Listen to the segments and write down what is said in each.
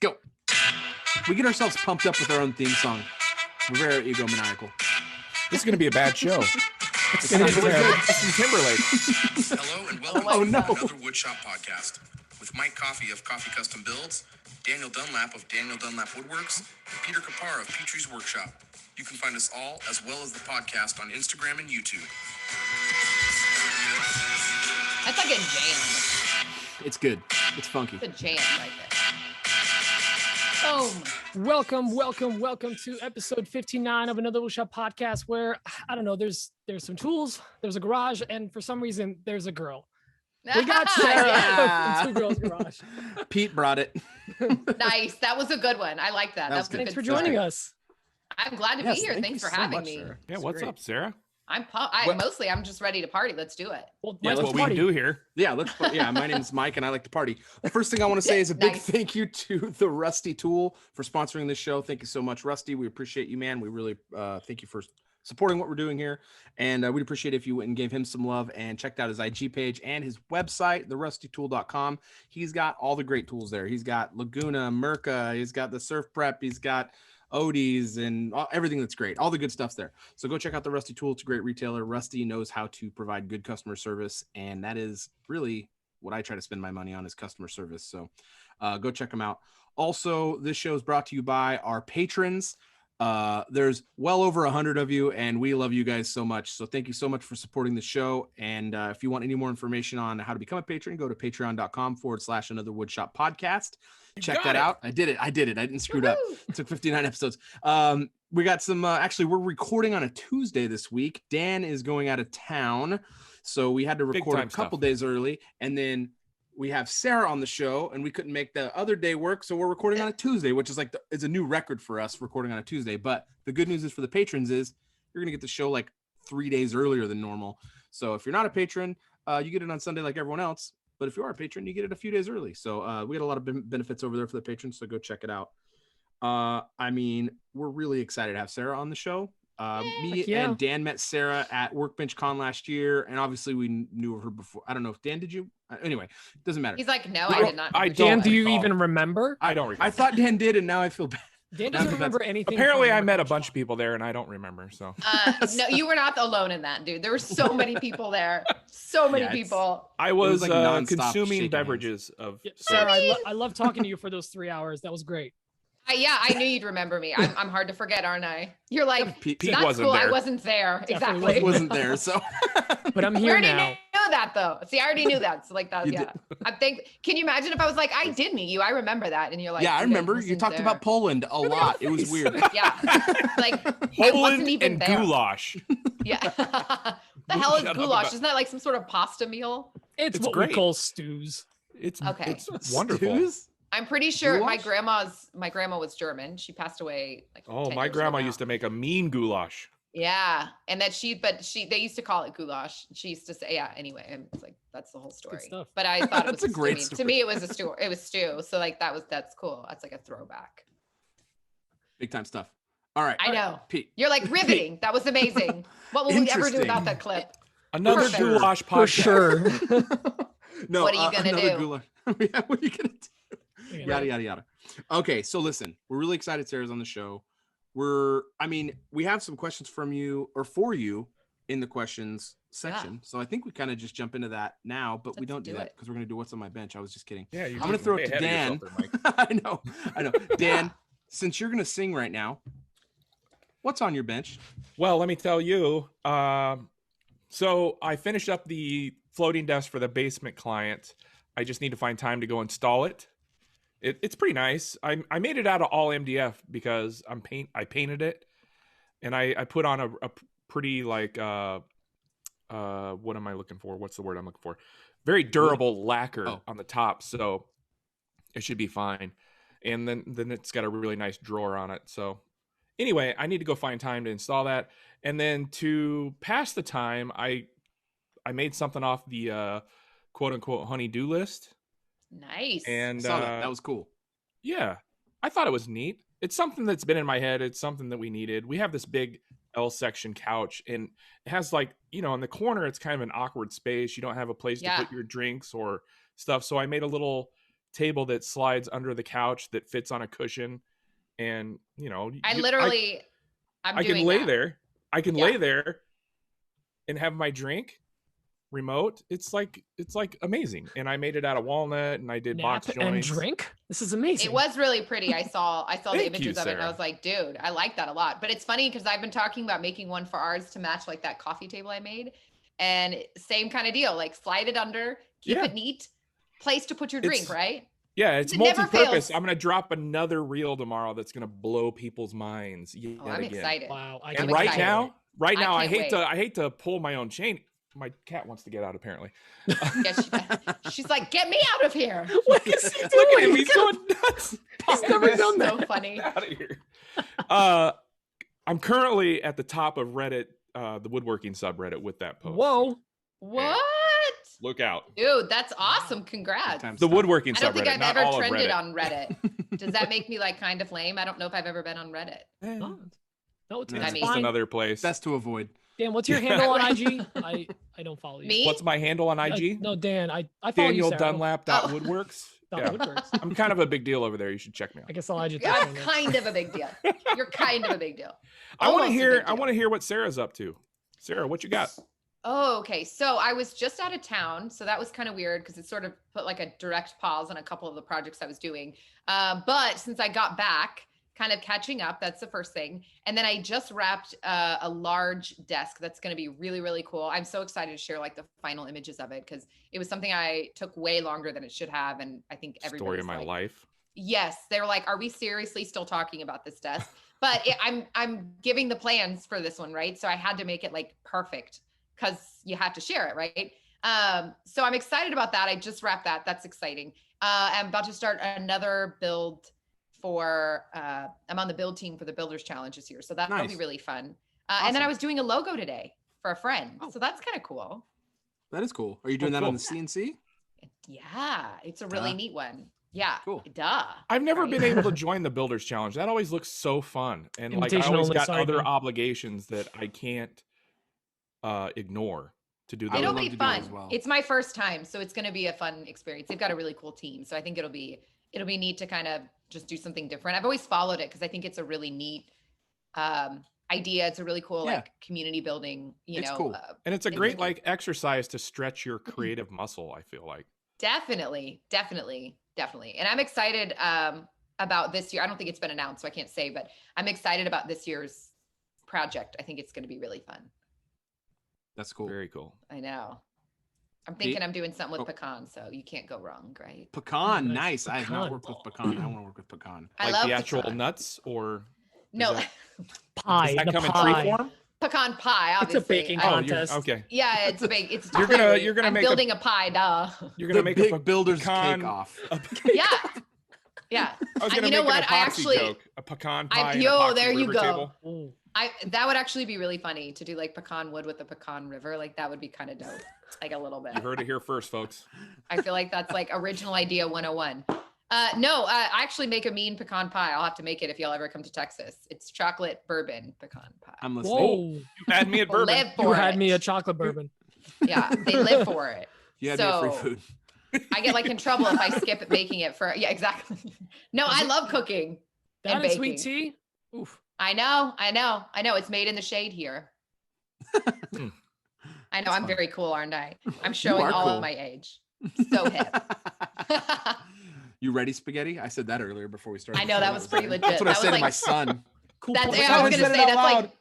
Let's go. We get ourselves pumped up with our own theme song. We're very egomaniacal. This is going to be a bad show. It's going to be Justin Timberlake. Hello and welcome to another Woodshop podcast with Mike Coffey of Coffee Custom Builds, Daniel Dunlap of Daniel Dunlap Woodworks, and Peter Kapar of Petrie's Workshop. You can find us all, as well as the podcast, on Instagram and YouTube. That's like a jam. It's good. It's funky. It's a jam right there. Boom. Welcome to episode 59 of another Woodshop podcast where, I don't know, there's some tools, there's a garage, and for some reason, there's a girl. We got Sarah from Two Girls Garage. Pete brought it. Nice. That was a good one. I like that. That was Thanks for joining us. I'm glad to be here. Thanks for having me. Sarah. Yeah, what's up, Sarah? I'm just ready to party. Let's do it. Well, Yeah, let's that's what party. we do here. Yeah, my name is Mike and I like to party. The first thing I want to say is a big Nice. thank you to the Rusty Tool for sponsoring this show. Thank you so much, Rusty. We appreciate you, man. We really thank you for supporting what we're doing here. And we'd appreciate if you went and gave him some love and checked out his IG page and his website, therustytool.com. He's got all the great tools there. He's got Laguna, Micah, he's got the Surf Prep, he's got Odie's and everything that's great. All the good stuff's there. So go check out the Rusty Tool. It's a great retailer. Rusty knows how to provide good customer service. And that is really what I try to spend my money on is customer service. So go check them out. Also, this show is brought to you by our patrons. There's well over 100 of you and we love you guys so much. So thank you so much for supporting the show. And if you want any more information on how to become a patron, go to patreon.com/another woodshop podcast. Check that out. I did it. I didn't screw it up. It took 59 episodes. We got some, actually we're recording on a Tuesday this week. Dan is going out of town. So we had to record a couple days early, and then we have Sarah on the show and we couldn't make the other day work. So we're recording on a Tuesday, which is it's a new record for us recording on a Tuesday. But the good news is for the patrons is you're going to get the show like 3 days earlier than normal. So if you're not a patron, you get it on Sunday like everyone else. But if you are a patron, you get it a few days early. So we had a lot of benefits over there for the patrons. So go check it out. I mean, we're really excited to have Sarah on the show. And Dan met Sarah at Workbench Con last year. And obviously we knew of her before. I don't know if Dan, did you? Anyway, doesn't matter. He's like, no, I did not. Dan, do you even remember? I don't recall. I thought Dan did, and now I feel bad. Dan doesn't remember anything. Apparently, I met a bunch of people there, and I don't remember. So No, you were not alone in that, dude. There were so many people there. So many people. I was like nonstop consuming shaking beverages of. Sarah, I love talking to you for those 3 hours. That was great. I knew you'd remember me. I'm hard to forget, aren't I? You're like, Pete not wasn't cool. there. I wasn't there. Definitely Exactly. wasn't there. So, But I'm We here already now. knew that though. See, I already knew that. So like that, You yeah. I think. Can you imagine if I was like, I did meet you. I remember that, and you're like, yeah, I "Dude, remember. You wasn't talked there." about Poland a lot. It was weird. Yeah, like I wasn't Poland even and there. goulash. Yeah. The hell is Shut up goulash? about- Isn't that like some sort of pasta meal? It's what great. we call stews. It's Okay. It's wonderful. Stews? I'm pretty sure my Goulash? grandma was German. She passed away like. Oh, 10 my years ago grandma now. used to make a mean goulash. Yeah, and that they used to call it goulash. She used to say, yeah. Anyway, and it's like that's the whole story. stuff. But I thought it was That's a great stew. story. To me, it was a stew. It was stew. So like that's cool. That's like a throwback. Big time stuff. All right. I know. Pete. You're like riveting. That was amazing. What will we ever do without that clip? Another Perfect. goulash podcast. For sure. No, What are you gonna another do? goulash. Yeah, what are you gonna do? Yada yada yada. Okay, so listen, we're really excited Sarah's on the show. We have some questions from you or for you in the questions section. Yeah. So I think we kind of just jump into that now, but we Let's don't do do that it. because we're gonna do what's on my bench. I was just kidding. Yeah, I'm gonna throw it to Dan. I know. Dan, since you're gonna sing right now, what's on your bench? Well, let me tell you. So I finished up the floating desk for the basement client. I just need to find time to go install it. It's pretty nice. I made it out of all MDF because I painted it, and I put on a pretty like what am I looking for? What's the word I'm looking for? Very durable lacquer on the top, so it should be fine. And then it's got a really nice drawer on it. So anyway, I need to go find time to install that, and then to pass the time, I made something off the quote unquote honey-do list. Nice. And I saw that. That was cool. Yeah, I thought it was neat. It's something that's been in my head. It's something that we needed. We have this big L section couch, and it has like, in the corner, it's kind of an awkward space. You don't have a place to put your drinks or stuff. So I made a little table that slides under the couch that fits on a cushion, and I can lay there. I can lay there and have my drink remote. It's like amazing. And I made it out of walnut, and I did box joints and drink. This is amazing. It was really pretty. I saw the Thank images you, of it, and I Sarah. was like, dude, I like that a lot. But it's funny because I've been talking about making one for ours to match like that coffee table I made, and same kind of deal. Like slide it under, keep it neat, place to put your drink, right? Yeah, it's It never multi-purpose. fails. I'm gonna drop another reel tomorrow that's gonna blow people's minds. Yet Oh, I'm again. excited. Wow. And I'm right excited. now, I can't hate to pull my own chain. My cat wants to get out apparently. She's like, get me out of here. What is he doing? Look at him, he's going nuts. He's never done that. So funny. Out of here. I'm currently at the top of Reddit, the woodworking subreddit with that post. Whoa. What? Look out. Dude, that's awesome. Congrats. Sometimes The woodworking I don't subreddit, think I've not ever all of trended Reddit. on Reddit. Does that make me like kind of lame? I don't know if I've ever been on Reddit. Oh, no, it's, No, it's I mean- Just fine. another place. best to avoid. Dan, what's your handle on IG? I don't follow you. Me? What's my handle on IG? No, Dan. I follow Daniel you, Sarah. Dunlap.woodworks. Dot Yeah. Woodworks. I'm kind of a big deal over there. You should check me out. I guess I'll add you. I'm kind of a big deal. You're kind of a big deal. I want to Almost a hear. big I deal. want to hear what Sarah's up to. Sarah, what you got? Oh, okay. So I was just out of town. So that was kind of weird because it sort of put like a direct pause on a couple of the projects I was doing. But since I got back, kind of catching up, that's the first thing. And then I just wrapped a large desk that's going to be really, really cool. I'm so excited to share like the final images of it because it was something I took way longer than it should have. And I think everybody Story of my life. Yes, they were like, "Are we seriously still talking about this desk?" But I'm giving the plans for this one, right? So I had to make it like perfect because you have to share it, right? So I'm excited about that. I just wrapped that. That's exciting. I'm about to start another build for. I'm on the build team for the Builders Challenge this year, so that'll be Nice. really fun. Awesome. And then I was doing a logo today for a friend, Oh. so that's kind of cool. That is cool. Are you doing that cool. on the CNC? Yeah, it's a really Duh. neat one. Yeah, Cool. Duh. I've never Right? been able to join the Builders Challenge. That always looks so fun, and like I Invitation always only, got sorry, other Dan. obligations that I can't ignore to do I the. would It'll love be to do it fun. as well. It's my first time, so it's going to be a fun experience. They've got a really cool team, so I think it'll be neat to kind of just do something different. I've always followed it because I think it's a really neat idea. It's a really cool Yeah. like community building. It's cool. And it's a It great was- like exercise to stretch your creative muscle. I feel like. Definitely. And I'm excited about this year. I don't think it's been announced, so I can't say, but I'm excited about this year's project. I think it's going to be really fun. That's cool. Very cool. I know. I'm thinking I'm doing something with Oh. pecan, so you can't go wrong, right? Pecan, Nice. nice. I have not Pecan. worked with pecan. I want to work with pecan. I Like love the actual pecan. nuts, or No, that- Pie. does that the come pie. in free form? pecan pie. It's a Obviously. baking I- Oh, contest. okay. Yeah, it's a big. It's You're gonna- clearly- you're gonna I'm make a- building a pie, duh. You're gonna The make big a builder's pecan. cake off. Yeah, yeah. I was And gonna you know make an what? I epoxy actually- joke. A pecan I- pie. and yo, epoxy there you river go. table. Ooh. That would actually be really funny to do like pecan wood with a pecan river. Like that would be kind of dope. Like a little bit. You heard it here first, folks. I feel like that's like original idea 101. No, I actually make a mean pecan pie. I'll have to make it if y'all ever come to Texas. It's chocolate bourbon pecan pie. I'm listening. Whoa. You had me at bourbon. Live for You it. had me a chocolate bourbon. Yeah, they live for it. You had me at free So- food. I get like in trouble if I skip it making it for. Yeah, exactly. No, I love cooking. That And and sweet baking. tea. Oof. I know. It's made in the shade here. I know. I'm fun. very cool, aren't I? I'm showing are all cool. of my age. So hip. You ready, spaghetti? I said that earlier before we started. I know, that was pretty legit. That's what I That say was to my like- son. Cool. That's. point. I was Someone gonna said say it out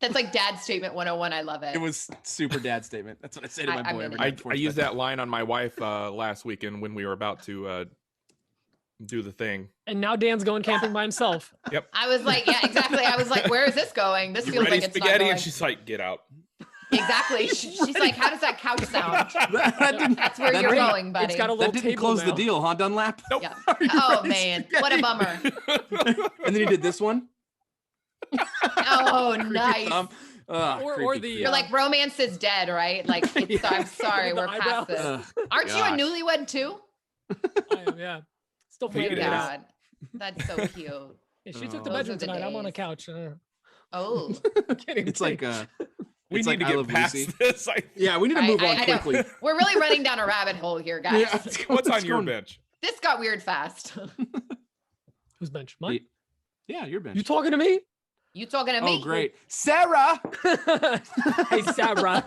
that's like dad statement 101. I love it. It was super dad statement. That's what I say to my I'm boy in every it. night I before he used goes to that line on my wife last weekend when we were about to do the thing. And now Dan's going camping by himself. I was like, yeah, exactly. I was like, where is this going? This You feels ready, like it's not spaghetti? going. And she's like, "Get out." Exactly. She's like, how does that couch sound? That didn't- That's where that you're didn't- going, buddy. It's got a little That didn't table close the now. deal, huh, Dunlap? Nope. Yeah. Are you Oh ready, man, what a spaghetti? bummer. And then he did this one. Oh, Creepy nice. thumb. Ugh, Or creepy, the, creepy. You're like, romance is dead, right? Like, it's, Yeah. I'm sorry, The we're past eyebrows. this. Ugh, Aren't you a gosh. newlywed too? I am, yeah. Still Think figuring it it is. out. God, that's so cute. Yeah, she took the Those bedroom are the tonight. I'm on a days. couch. Oh, Kidding, It's like kidding. We It's need like to I get Love past Lucy. this. Yeah, we need to move on I know. quickly. We're really running down a rabbit hole here, guys. Yeah, let's go- What's let's on your go- bench? This got weird fast. Who's bench? Mike? Yeah, your bench. You talking to me? You talking to me? Oh, great. Sarah! Hey, Sarah.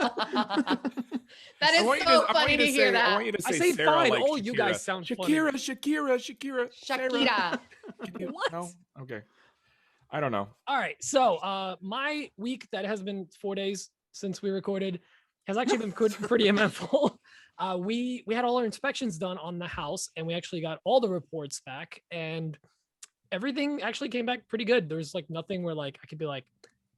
That is so funny to hear I want that. you to say I say Sarah fine. like All you guys Shakira. sound funny. Shakira. Sarah. Shakira. What? No? Okay. I don't know. All right. So my week that has been 4 days since we recorded has actually been pretty eventful. We had all our inspections done on the house, and we actually got all the reports back, and everything actually came back pretty good. There's like nothing where like I could be like,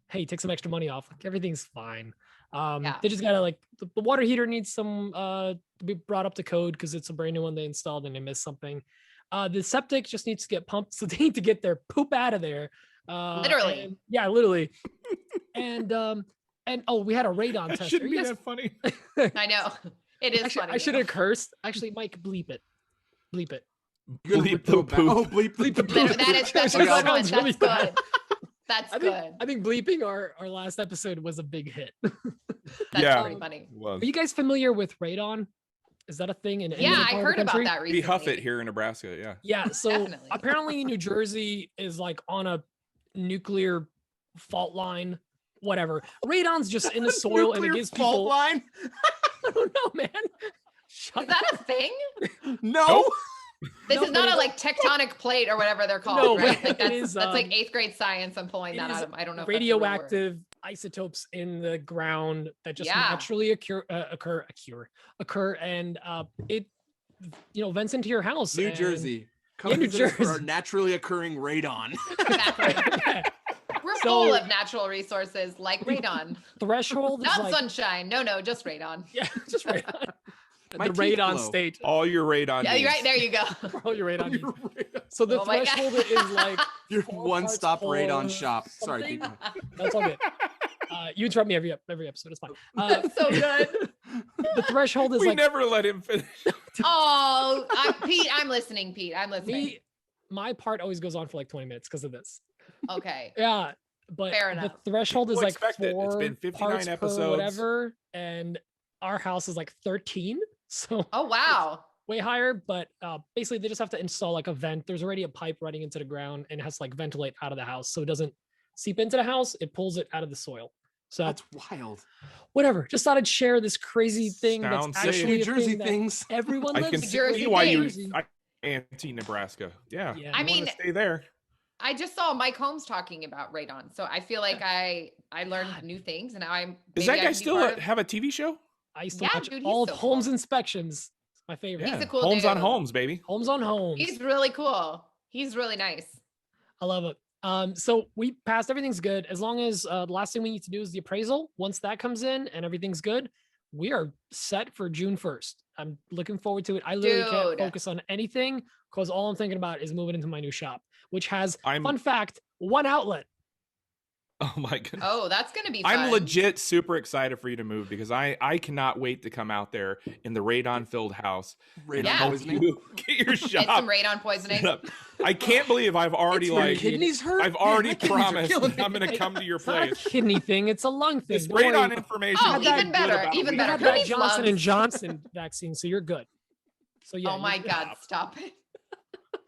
hey, take some extra money off. Like everything's fine. They just gotta like the water heater needs some to be brought up to code because it's a brand new one they installed and they missed something. The septic just needs to get pumped, so they need to get their poop out of there. Literally. Yeah, literally. and oh, we had a radon That test. shouldn't Are be you guys- that funny. I know. It is Actually, funny. I should have cursed. Actually, Mike, bleep it. Bleep it. Bleep the poop. Oh, bleep the poop. That's That good. sounds really That's bad. good. That's good. I think bleeping our last episode was a big hit. That's Yeah. pretty funny. Was. Are you guys familiar with radon? Is that a thing in any Yeah, other I part of heard the about country? that We recently. huff it here in Nebraska. Yeah. Yeah, so Definitely. apparently New Jersey is like on a nuclear fault line, whatever. Radon's just in the soil and it Nuclear gives fault people. line? I don't know, man. Shut Is that a thing? No. Nope. This No, is but not a it's- like tectonic plate or whatever they're called, No, right? but Like that's it is, that's like um, 8th grade science. I'm pulling it that is out of. I don't know. If that's a real word. radioactive isotopes in the ground that just Yeah. naturally occur, and it vents into your house. New and- Jersey. Yeah, New visit us for our Jersey. naturally occurring radon. Exactly. We're So- full of natural resources like radon. Threshold is Not like sunshine. No, just radon. yeah, just radon. My The teeth radon glow. state. All your radon. Yeah, you're needs. right. There you go. All your radon. Your radon- So the Oh my God. threshold is like Your 4 one-stop parts radon or shop. Sorry, something. people. That's all good. You interrupt me every episode. It's fine. That's so good. The threshold is We like never let him finish. Oh, Pete, I'm listening. Pete, I'm listening. my part always goes on for like 20 minutes because of this. Okay. Yeah, but Fair the enough. threshold is People like expect it. It's 4 been 59 parts per episodes. whatever, and our house is like 13, so Oh wow. way higher. But basically, they just have to install like a vent. There's already a pipe running into the ground, and it has to like ventilate out of the house, so it doesn't seep into the house. It pulls it out of the soil. So That's wild. whatever. Just thought I'd share this crazy thing Sounds that's safe. actually New a Jersey thing that things. everyone I lives can in. Jersey see why you things. anti-Nebraska. Yeah. Yeah. I You wanna mean, stay there. I just saw Mike Holmes talking about radon, so I feel like I learned God. new things, and now I'm. Does maybe that I guy can be still part of- have a TV show? I used to Yeah, watch dude, he's all of so Holmes cool. inspections. It's my favorite. Yeah. a cool Homes on dude. Homes, baby. Homes on Homes. He's really cool. He's really nice. I love it. So we passed. Everything's good. As long as the last thing we need to do is the appraisal. Once that comes in and everything's good, we are set for June 1st. I'm looking forward to it. I literally can't Dude. focus on anything because all I'm thinking about is moving into my new shop, which has, I'm- fun fact, 1 outlet. Oh my goodness. Oh, that's gonna be fun. I'm legit super excited for you to move because I cannot wait to come out there in the radon filled house and Radon Yeah. help poisoning. you get your Get some shop radon poisoning. set up. I can't believe I've already It's where your like kidneys hurt. I've Man, already my kidneys are promised killing that I'm me. gonna come to your It's not a place. kidney thing. It's a lung thing. This Don't worry. radon information. Oh, is even good better, about even me. You better. have Who that needs Johnson and lungs? Johnson vaccine, so you're good. So yeah. Oh my you're- God! Stop it.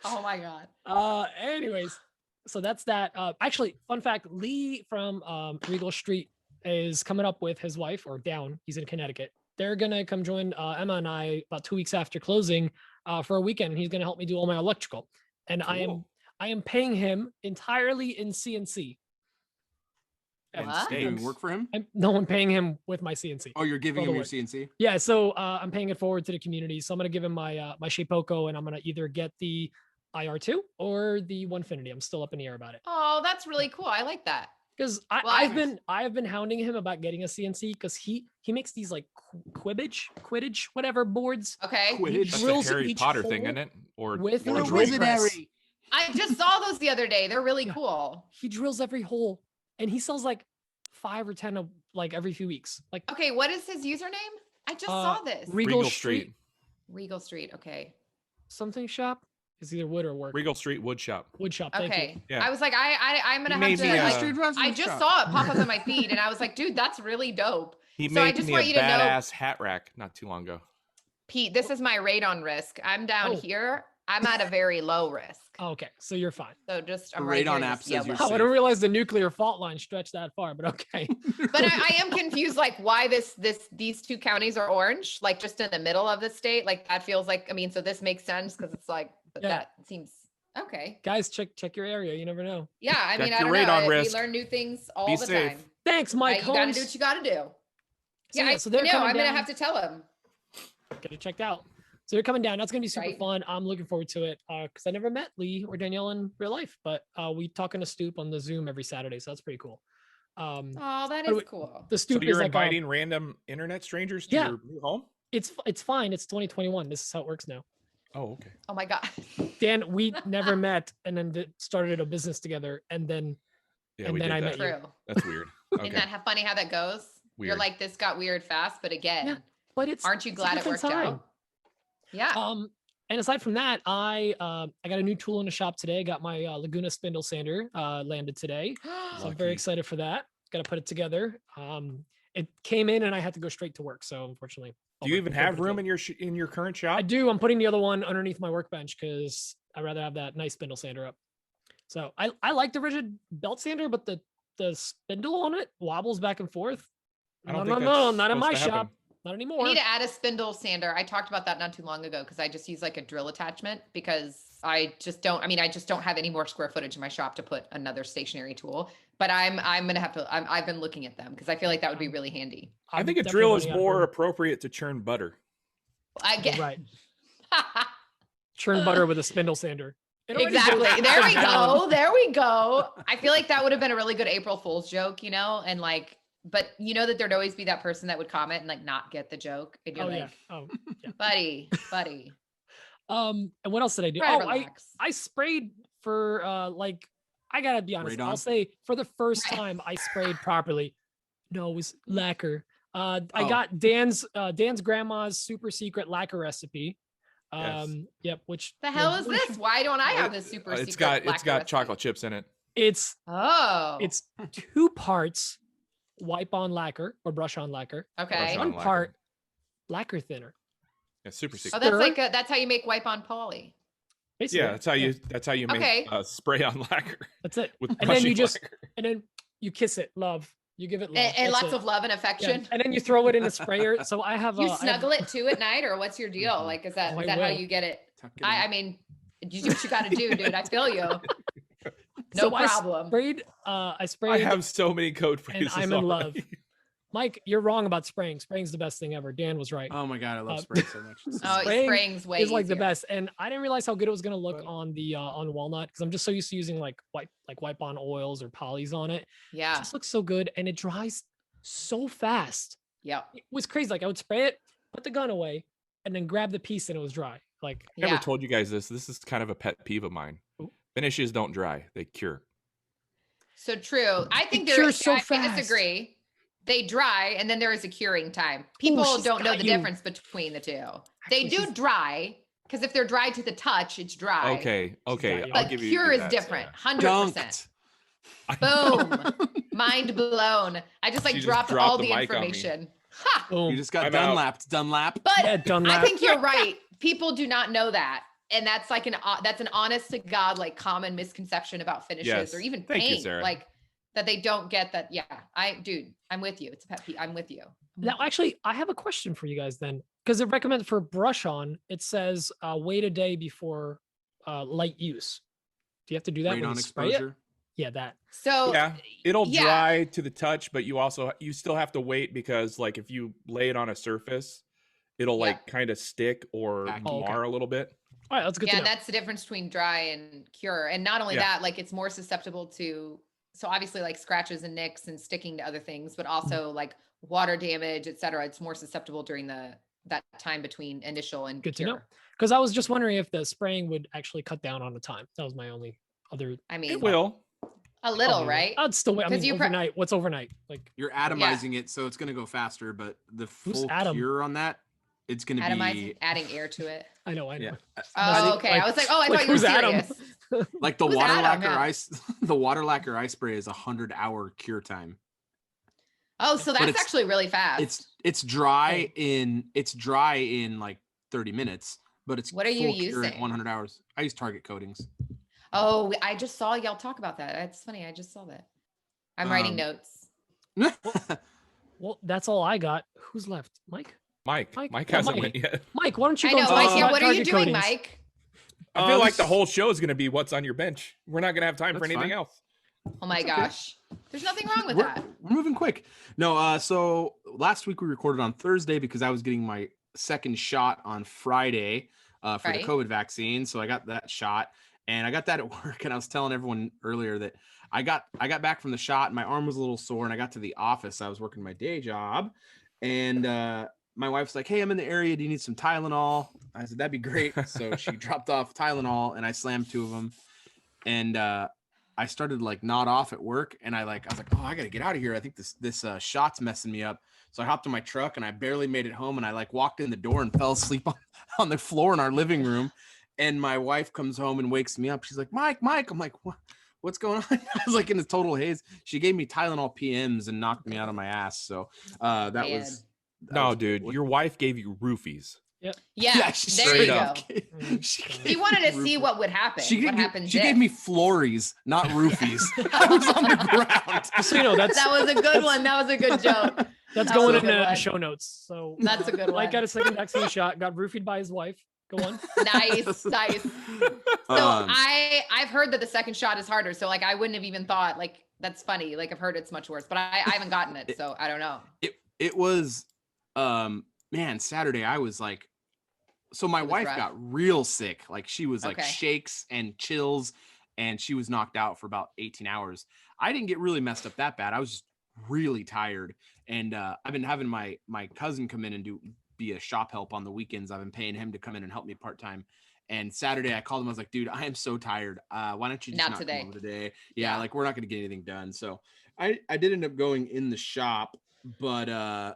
Oh my God. Anyways, so that's that. Actually, fun fact, Lee from Regal Street is coming up with his wife, or down, he's in Connecticut. They're gonna come join Emma and I about 2 weeks after closing for a weekend. He's gonna help me do all my electrical. And Cool. I am paying him entirely in CNC. And What? You're doing steaks. work for him? No one paying him with my CNC. Oh, you're giving All the him your work. CNC? Yeah, so I'm paying it forward to the community. So I'm gonna give him my my Shapeoko, and I'm gonna either get the IR2 or the Onefinity. I'm still up in the air about it. Oh, that's really cool. I like that. Because Well, I've been hounding him about getting a CNC because he makes these like Quidditch, whatever boards Okay. Quidditch. That's drills a Harry each Potter thing, hole isn't it? Or with or a a drill drill. press. I just saw those the other day. They're really Yeah. cool. He drills every hole, and he sells like 5 or 10 of like every few weeks. Like Okay, what is his username? I just saw this. Regal Street Regal Street. Okay. something shop is either wood or work. Regal Street Wood Shop. Wood shop. Thank Okay. you. Yeah. I was like, I'm gonna He have made to. me, like, Street Resin I just shop. saw it pop up in my feed, and I was like, dude, that's really dope. He So I made just me want a you to know- badass hat rack not too long ago. Pete, this is my radon risk. I'm down Oh. here. I'm at a very low risk. Oh, okay, so you're fine. So just I'm The right radon here, app just says you're yellow. Oh, I didn't realize the nuclear fault line stretched that far, but okay. But I am confused, like why these two counties are orange, like just in the middle of the state. Like that feels like, I mean, so this makes sense because it's like, but Yeah. that seems okay. Guys, check your area. You never know. Yeah, I mean, Check I your don't know. radon We risk. learn new things all Be the safe. time. Thanks, Mike You gotta Holmes. do what you gotta do. So, Yeah, so I they're know. coming I'm gonna down. have to tell him. Get it checked out. So they're coming down. That's gonna be super Right. fun. I'm looking forward to it because I never met Lee or Danielle in real life, but we talk on a stoop on the Zoom every Saturday, so that's pretty cool. Oh, that by the is way, cool. The So stoop is you're like inviting random internet strangers to Yeah. your new home? it's fine. It's 2021. This is how it works now. Oh, okay. Oh my god. Dan, we never met, and then started a business together, and then Yeah, And we then did I that. met you. True. That's weird. Okay. Isn't that funny how that goes? You're Weird. like, this got weird fast, but again, Yeah. but it's aren't you it's a glad it different worked time. out? Yeah. And aside from that, I got a new tool in the shop today. Got my Laguna spindle sander landed today, so I'm very Lucky. excited for that. Got to put it together. It came in and I had to go straight to work, so unfortunately. Do you even have room in your current shop? I do. I'm putting the other one underneath my workbench because I'd rather have that nice spindle sander up. So I like the rigid belt sander, but the spindle on it wobbles back and forth. I don't No, think no, that's not in my supposed to shop. happen. Not I anymore. need to add a spindle sander. I talked about that not too long ago because I just use like a drill attachment because I just don't have any more square footage in my shop to put another stationary tool. But I'm gonna have to. I've been looking at them because I feel like that would be really handy. I I'm think a definitely drill is running out of more room. appropriate to churn butter. I get Right. Churn butter with a spindle sander. It already exactly. goes There we down. go. There we go. I feel like that would have been a really good April Fool's joke, you know, and like, but you know that there'd always be that person that would comment and like not get the joke, and you're Oh like, yeah. Oh yeah. buddy. And what else did I do? Try to Oh, relax. I sprayed for like I gotta be honest. I'll Radon? say for the first Right. time I sprayed properly. No, it was lacquer. I Oh. got Dan's grandma's super secret lacquer recipe. Yes. Yep. Which The hell is this? Why don't I have this super secret? It's got lacquer recipe? chocolate chips in it. It's Oh, it's 2 parts wipe on lacquer or brush on lacquer. okay. Brush on. 1 part lacquer thinner. It's super Oh, secret. that's Stir. like that's how you make wipe on poly. Basically. Yeah, that's how you make Okay. spray on lacquer That's it. with And then brushing you just lacquer. and then you kiss it, love. You give it love. And That's lots it. of love and Yeah, affection. and then you throw it in a sprayer. So I have You I have- snuggle it too at night, or what's your deal? Mhm. Like, is that Oh, is I that how will. you get it? Tuck it I in. mean, you do what you got to do, dude. I feel you. No So I problem. sprayed. I sprayed. I have so many code phrases. I'm in love. already. Mike, you're wrong about spraying. Spraying's the best thing ever. Dan was right. Oh my god, I love Uh, spraying so much. Oh, spraying spraying's way It's like the easier. best, and I didn't realize how good it was gonna look on the on walnut because I'm just so used to using like wipe on oils or polys on it. It Yeah. just looks so good, and it dries so fast. Yeah. It was crazy. Like I would spray it, put the gun away, and then grab the piece, and it was dry. Like I never Yeah. told you guys this. This is kind of a pet peeve of mine. Ooh. Finishes don't dry; they cure. So true. I think It there cures so I fast. disagree. They dry and then there is a curing time. People she's don't know got the you. difference between the two. They Actually, do she's- dry because if they're dry to the touch, it's dry. Okay, okay, got you. I'll But give you cure is that, different. Sarah. 100%. Dunked. Boom. Mind blown. I just like She just dropped dropped all the the mic on me. information. Ha! You boom. just got I'm out. Dunlapped. Dunlap. But Yeah, done I that. think you're right. People do not know that. And that's like that's an honest to God, like common misconception about finishes Yes. or even Thank you, paint. Sarah. Like that they don't get that. Yeah. I'm with you. It's a pet peeve. I'm with you. Now, actually, I have a question for you guys then, because it recommends for brush on. It says wait a day before light use. Do you have to do that when Radon you spray it? exposure. Yeah, that. So Yeah, it'll yeah. dry to the touch, but you still have to wait because like if you lay it on a surface, it'll Yeah. like kind of stick or Tacky. Oh, okay. mar a little bit. All right, that's good yeah, to and know. that's the difference between dry and cure. And not only Yeah. that, like it's more susceptible to, so obviously like scratches and nicks and sticking to other things, but also like water damage, et cetera. It's more susceptible during that time between initial and Good to cure. know. Because I was just wondering if the spraying would actually cut down on the time. That was my only other. I mean, It will. a little, Probably. right? I'd still wait. I 'Cause mean, you pro- overnight. What's overnight? Like, You're atomizing it, so it's gonna go faster. But the Who's full Adam? cure on that, it's gonna Atomizing, be adding air to it. I know. yeah. Oh, think, okay. like- I was like, oh, I like, thought you were who's Adam? serious. like the Who's water Adam? lacquer Yeah. ice. The water lacquer ice spray is 100-hour cure time. Oh, so But that's it's- actually really fast. It's dry in like 30 minutes, but it's What are you full cure at using? 100 hours. I use Target coatings. Oh, I just saw y'all talk about that. That's funny. I just saw that. I'm writing notes. Well, that's all I got. Who's left? Mike? Mike Yeah, hasn't Mike. went yet. Mike, why don't you I go know, and Mike. talk Yeah, about what are you Target doing, coatings? Mike? I feel like the whole show is going to be what's on your bench. We're not going to have time for That's anything fine. else. Oh my gosh. There's nothing wrong with we're, that. we're moving quick. No, so last week we recorded on Thursday because I was getting my second shot on Friday for the Right. COVID vaccine. So I got that shot and I got that at work. And I was telling everyone earlier that I got back from the shot and my arm was a little sore and I got to the office. I was working my day job and my wife's like, hey, I'm in the area. Do you need some Tylenol? I said, that'd be great. So she dropped off Tylenol and I slammed 2 of them. And I started like nod off at work and I was like, oh, I got to get out of here. I think this shot's messing me up. So I hopped in my truck and I barely made it home. And I like walked in the door and fell asleep on the floor in our living room. And my wife comes home and wakes me up. She's like, Mike. I'm like, what's going on? I was like in a total haze. She gave me Tylenol PMs and knocked me out of my ass. So that Man. was. No, dude, your wife gave you roofies. Yeah, she there straight you up go. He He wanted to see what would happen. What happens She if. gave me florries, not roofies. I was on the ground. So you know That was a good one. That was a good joke. that's That going was a in good the one. show notes. So That's a good one. Mike got a second vaccine shot, got roofied by his wife. Go on. Nice. So I've heard that the second shot is harder. So like I wouldn't have even thought like that's funny. Like I've heard it's much worse, but I haven't gotten it, so I don't know. It was man, Saturday I was like, so my wife rough. got real sick. Like she was like Okay. shakes and chills and she was knocked out for about 18 hours. I didn't get really messed up that bad. I was just really tired. And I've been having my cousin come in and be a shop help on the weekends. I've been paying him to come in and help me part-time. And Saturday I called him. I was like, dude, I am so tired. Why don't you just not today. come over today? Yeah, like we're not going to get anything done. So I did end up going in the shop, but I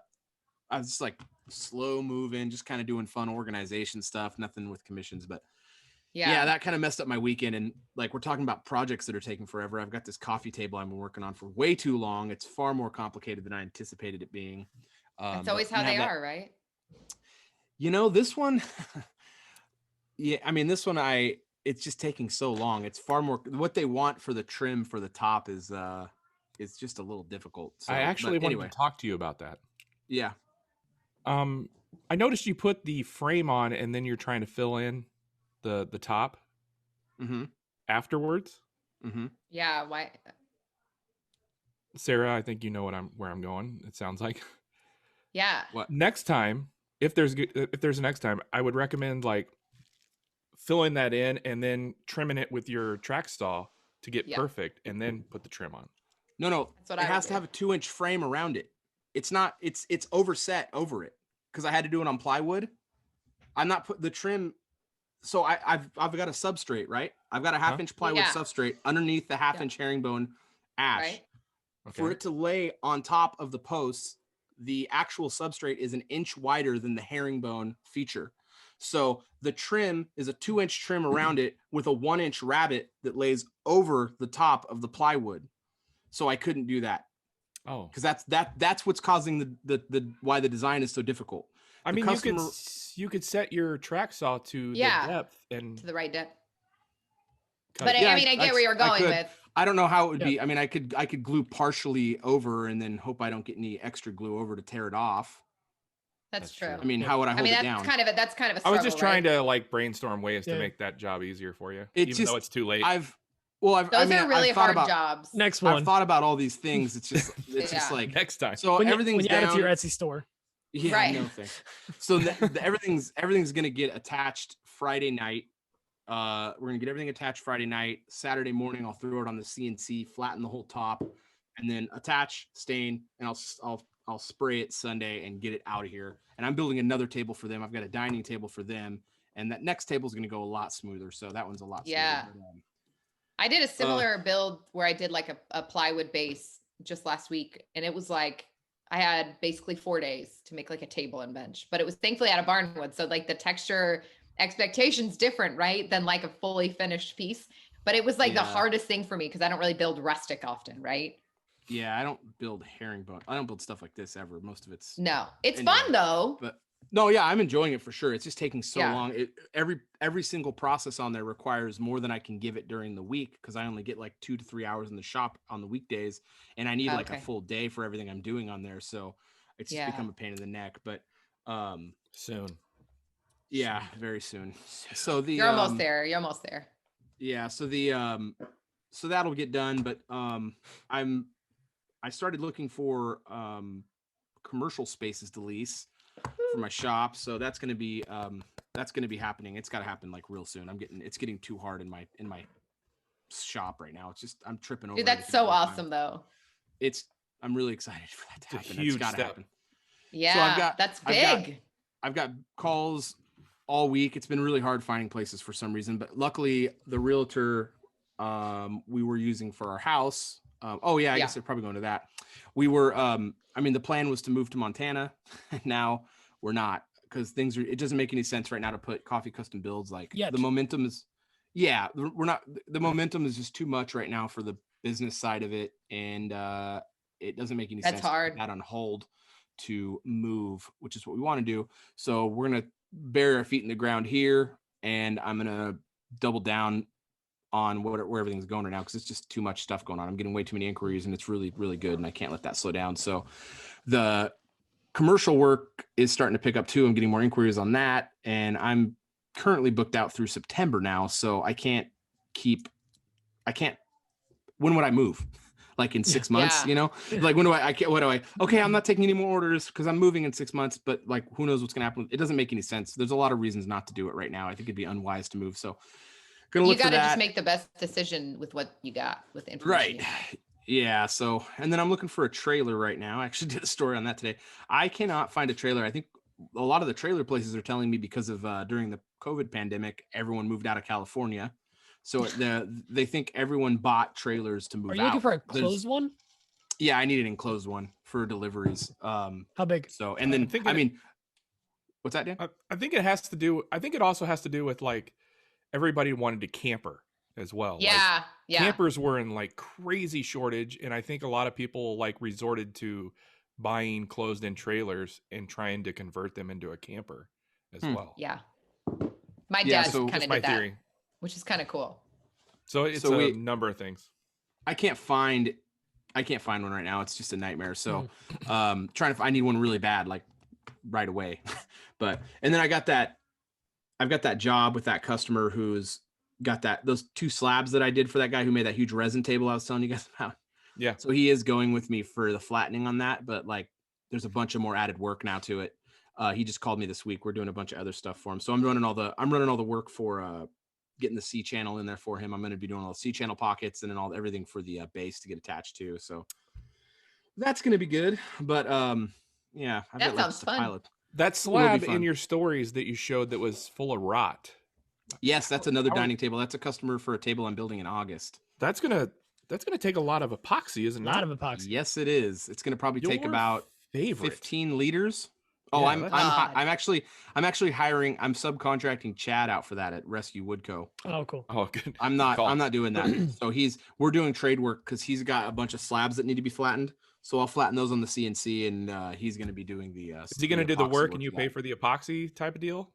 was just like slow moving, just kind of doing fun organization stuff, nothing with commissions, but yeah, that kind of messed up my weekend. And like, we're talking about projects that are taking forever. I've got this coffee table I've been working on for way too long. It's far more complicated than I anticipated it being. That's always how they are, right? You know, this one, yeah, I mean, this one, it's just taking so long. It's far more, what they want for the trim for the top is just a little difficult. So, I actually wanted anyway. to talk to you about that. Yeah. I noticed you put the frame on and then you're trying to fill in the top afterwards. Yeah. Why? Sarah, I think you know where I'm going. It sounds like. Yeah. What? Next time, if there's a next time, I would recommend like filling that in and then trimming it with your track saw to get perfect, and then put the trim on. No, it has to have a 2-inch frame around it. It's not. It's overset over it because I had to do it on plywood. I'm not put the trim. So I've got a substrate, right? I've got a 1/2-inch plywood substrate underneath the 1/2-inch herringbone ash. Right. Okay. For it to lay on top of the posts, the actual substrate is 1 inch wider than the herringbone feature. So the trim is a 2-inch trim around it with a 1-inch rabbet that lays over the top of the plywood. So I couldn't do that. Oh, because that's what's causing the why the design is so difficult. I mean, you could set your track saw to the depth and to the right depth. cut But it. I mean, I get where you're going with. I don't know how it would be. I mean, I could glue partially over and then hope I don't get any extra glue over to tear it off. That's true. I mean, how would I hold it down? that's kind of a struggle, I was just trying right? to like brainstorm ways to make that job easier for you, Even though it's too late. Those are really hard jobs. Next one. I've thought about all these things. It's just just like next time. So everything's when you down. add it to your Etsy store. Yeah, right. No thanks. So everything's gonna get attached Friday night. We're gonna get everything attached Friday night. Saturday morning, I'll throw it on the CNC, flatten the whole top, and then attach, stain, and I'll spray it Sunday and get it out of here. And I'm building another table for them. I've got a dining table for them, and that next table is gonna go a lot smoother. So that one's a lot smoother. Yeah. But, I did a similar build where I did like a plywood base just last week. And it was like, I had basically 4 days to make like a table and bench, but it was thankfully out of barnwood. So like the texture expectation's different, right? Than like a fully finished piece. But it was like the hardest thing for me because I don't really build rustic often, right? Yeah, I don't build herringbone. I don't build stuff like this ever. Most of it's it's fun though. But No, yeah, I'm enjoying it for sure. It's just taking so Yeah. long. Every single process on there requires more than I can give it during the week because I only get like 2 to 3 hours in the shop on the weekdays, and I need like a Okay. full day for everything I'm doing on there. So it's just Yeah. become a pain in the neck. But Soon. yeah, very soon. So the You're almost there. You're almost there. Yeah, so the so that'll get done, but I started looking for commercial spaces to lease for my shop, so that's going to be happening. It's got to happen like real soon. It's getting too hard in my shop right now. It's just I'm tripping over. Dude, that's so awesome though. I'm really excited for that to happen. Huge It's got to step. happen. Yeah, that's big. I've got calls all week. It's been really hard finding places for some reason, but luckily the realtor we were using for our house. I guess they're probably going to that. We were the plan was to move to Montana. Now we're not because it doesn't make any sense right now to put Coffee Custom Builds the momentum is the momentum is just too much right now for the business side of it, and it doesn't make any sense to put that on hold to move, which is what we want to do. So we're gonna bury our feet in the ground here, and I'm gonna double down on where everything's going right now because it's just too much stuff going on. I'm getting way too many inquiries, and it's really, really good, and I can't let that slow down. So the commercial work is starting to pick up too. I'm getting more inquiries on that, and I'm currently booked out through September now, so I can't. When would I move? Like in 6 months, like okay, I'm not taking any more orders because I'm moving in 6 months, but like, who knows what's going to happen? It doesn't make any sense. There's a lot of reasons not to do it right now. I think it'd be unwise to move. So you got to just make the best decision with what you got with the information. Right. Yeah. So, and then I'm looking for a trailer right now. I actually did a story on that today. I cannot find a trailer. I think a lot of the trailer places are telling me because of during the COVID pandemic, everyone moved out of California. So they think everyone bought trailers to move out. Are you looking for a closed one? Yeah, I need an enclosed one for deliveries. How big? So, and then what's that, Dan? I think it also has to do with like everybody wanted a camper as well. Yeah. Campers were in like crazy shortage, and I think a lot of people like resorted to buying closed-in trailers and trying to convert them into a camper as well. Yeah. My dad so kind of my did that, theory. which is kind of cool. So it's a number of things. I can't find one right now. It's just a nightmare. So I need one really bad, like right away. And then I've got that job with that customer who's got those 2 slabs that I did for that guy who made that huge resin table I was telling you guys about. Yeah. So he is going with me for the flattening on that, but like there's a bunch of more added work now to it. He just called me this week. We're doing a bunch of other stuff for him. So I'm running all the work for getting the C channel in there for him. I'm going to be doing all the C channel pockets and then everything for the base to get attached to. So that's going to be good. But yeah, I've that got sounds fun. pilot. That slab in your stories that you showed that was full of rot. Yes, that's another dining table. That's a customer for a table I'm building in August. That's gonna take a lot of epoxy, isn't it? A lot of epoxy. Yes, it is. It's gonna probably take about 15 liters. Oh, yeah, I'm actually hiring. I'm subcontracting Chad out for that at Rescue Woodco. Oh, cool. Oh, good. I'm not doing that. So we're doing trade work because he's got a bunch of slabs that need to be flattened. So I'll flatten those on the CNC, and he's going to be doing the. Is he going to do the work and you pay for the epoxy type of deal?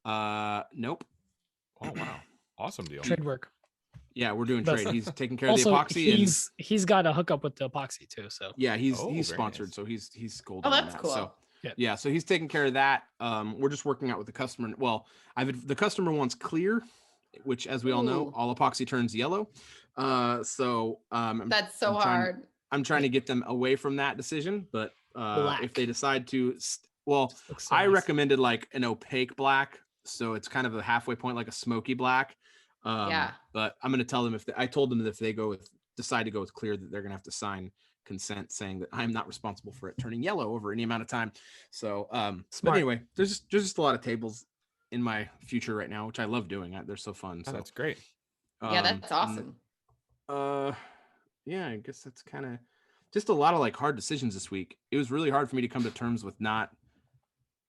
Nope. Oh wow, awesome deal. Trade work. Yeah, we're doing trade. He's taking care of the epoxy. He's got a hookup with the epoxy too. So yeah, he's sponsored, nice. So he's golden. Oh, that's that. cool. So, yeah, so he's taking care of that. We're just working out with the customer. Well, the customer wants clear, which, as we all know, all epoxy turns yellow. That's so hard. I'm trying to get them away from that decision, but if they decide to, I recommended like an opaque black, so it's kind of a halfway point, like a smoky black. But I'm going to tell them I told them that if they decide to go with clear, that they're going to have to sign consent saying that I'm not responsible for it turning yellow over any amount of time. So, but anyway, there's just a lot of tables in my future right now, which I love doing. They're so fun. So that's great. Yeah, that's awesome. Yeah, I guess that's kind of just a lot of like hard decisions this week. It was really hard for me to come to terms with not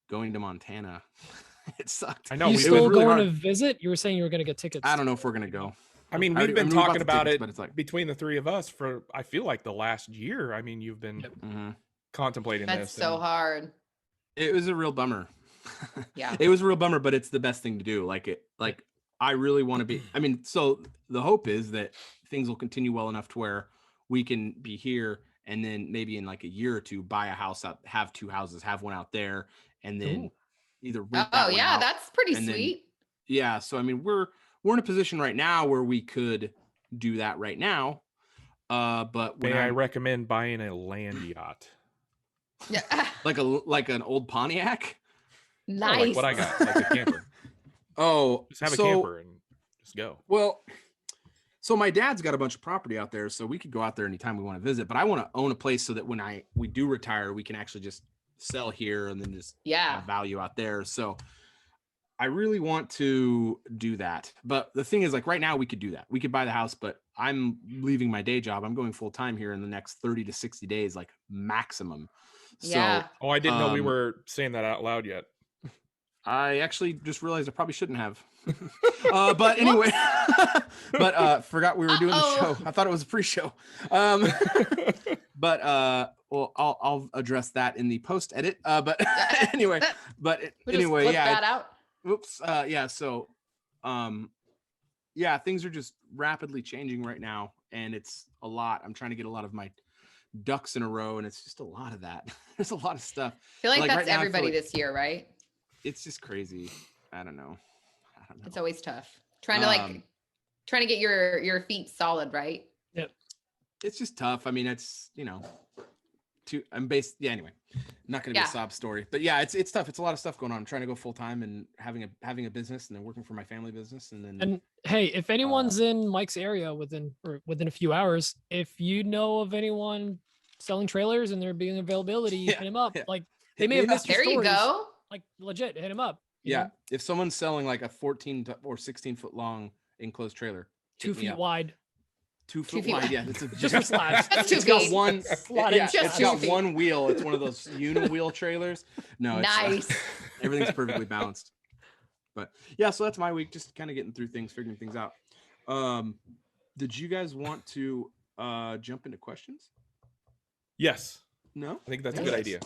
going to Montana. It sucked. I know. You still really going to visit? You were saying you were going to get tickets. I don't know if we're going to go. I mean, we've been talking about it between the three of us for, I feel like, the last year. I mean, you've been contemplating this. That's so hard. It was a real bummer. Yeah. It was a real bummer, but it's the best thing to do. Like I really want to be, I mean, so the hope is that things will continue well enough to where we can be here and then maybe in like a year or two, buy a house out, have 2 houses, have one out there, and then either rent that Oh one yeah, out, that's pretty and then- sweet. Yeah. So, I mean, we're in a position right now where we could do that right now. But when May I recommend buying a land yacht? Yeah. like an old Pontiac. Nice. Oh, like what I got, like a camper. Oh, Just have a camper and just go. Well, so my dad's got a bunch of property out there, so we could go out there anytime we want to visit. But I want to own a place so that when we do retire, we can actually just sell here and then just have value out there. So I really want to do that. But the thing is, like right now, we could do that. We could buy the house, but I'm leaving my day job. I'm going full time here in the next 30 to 60 days, like maximum. Yeah. So Oh, I didn't know we were saying that out loud yet. I actually just realized I probably shouldn't have. But anyway, forgot we were doing the show. I thought it was a pre-show. But well, I'll address that in the post edit. But anyway, We'll just clip that out. Oops. Yeah. So, yeah, things are just rapidly changing right now, and it's a lot. I'm trying to get a lot of my ducks in a row, and it's just a lot of that. There's a lot of stuff. I feel like that's right now, everybody this year, right? It's just crazy. I don't know. It's always tough. Trying to get your feet solid, right? Yep. It's just tough. I mean, it's, anyway, not going to be a sob story, but yeah, it's tough. It's a lot of stuff going on. I'm trying to go full time and having a business and then working for my family business. And hey, if anyone's in Mike's area within a few hours, if you know of anyone selling trailers and there being availability, hit him up. Like they may have missed your There you stories. go. Like legit, hit him up. Yeah. know? If someone's selling like a 14 or 16 foot long enclosed trailer, 2 feet wide. 2 foot wide. Yeah. It's just for slabs. That's it's got one. Yeah, it's got one wheel. It's one of those uni-wheel trailers. No, it's, nice. Everything's perfectly balanced. But yeah, so that's my week. Just kind of getting through things, figuring things out. Did you guys want to jump into questions? Yes. No? I think that's a good idea.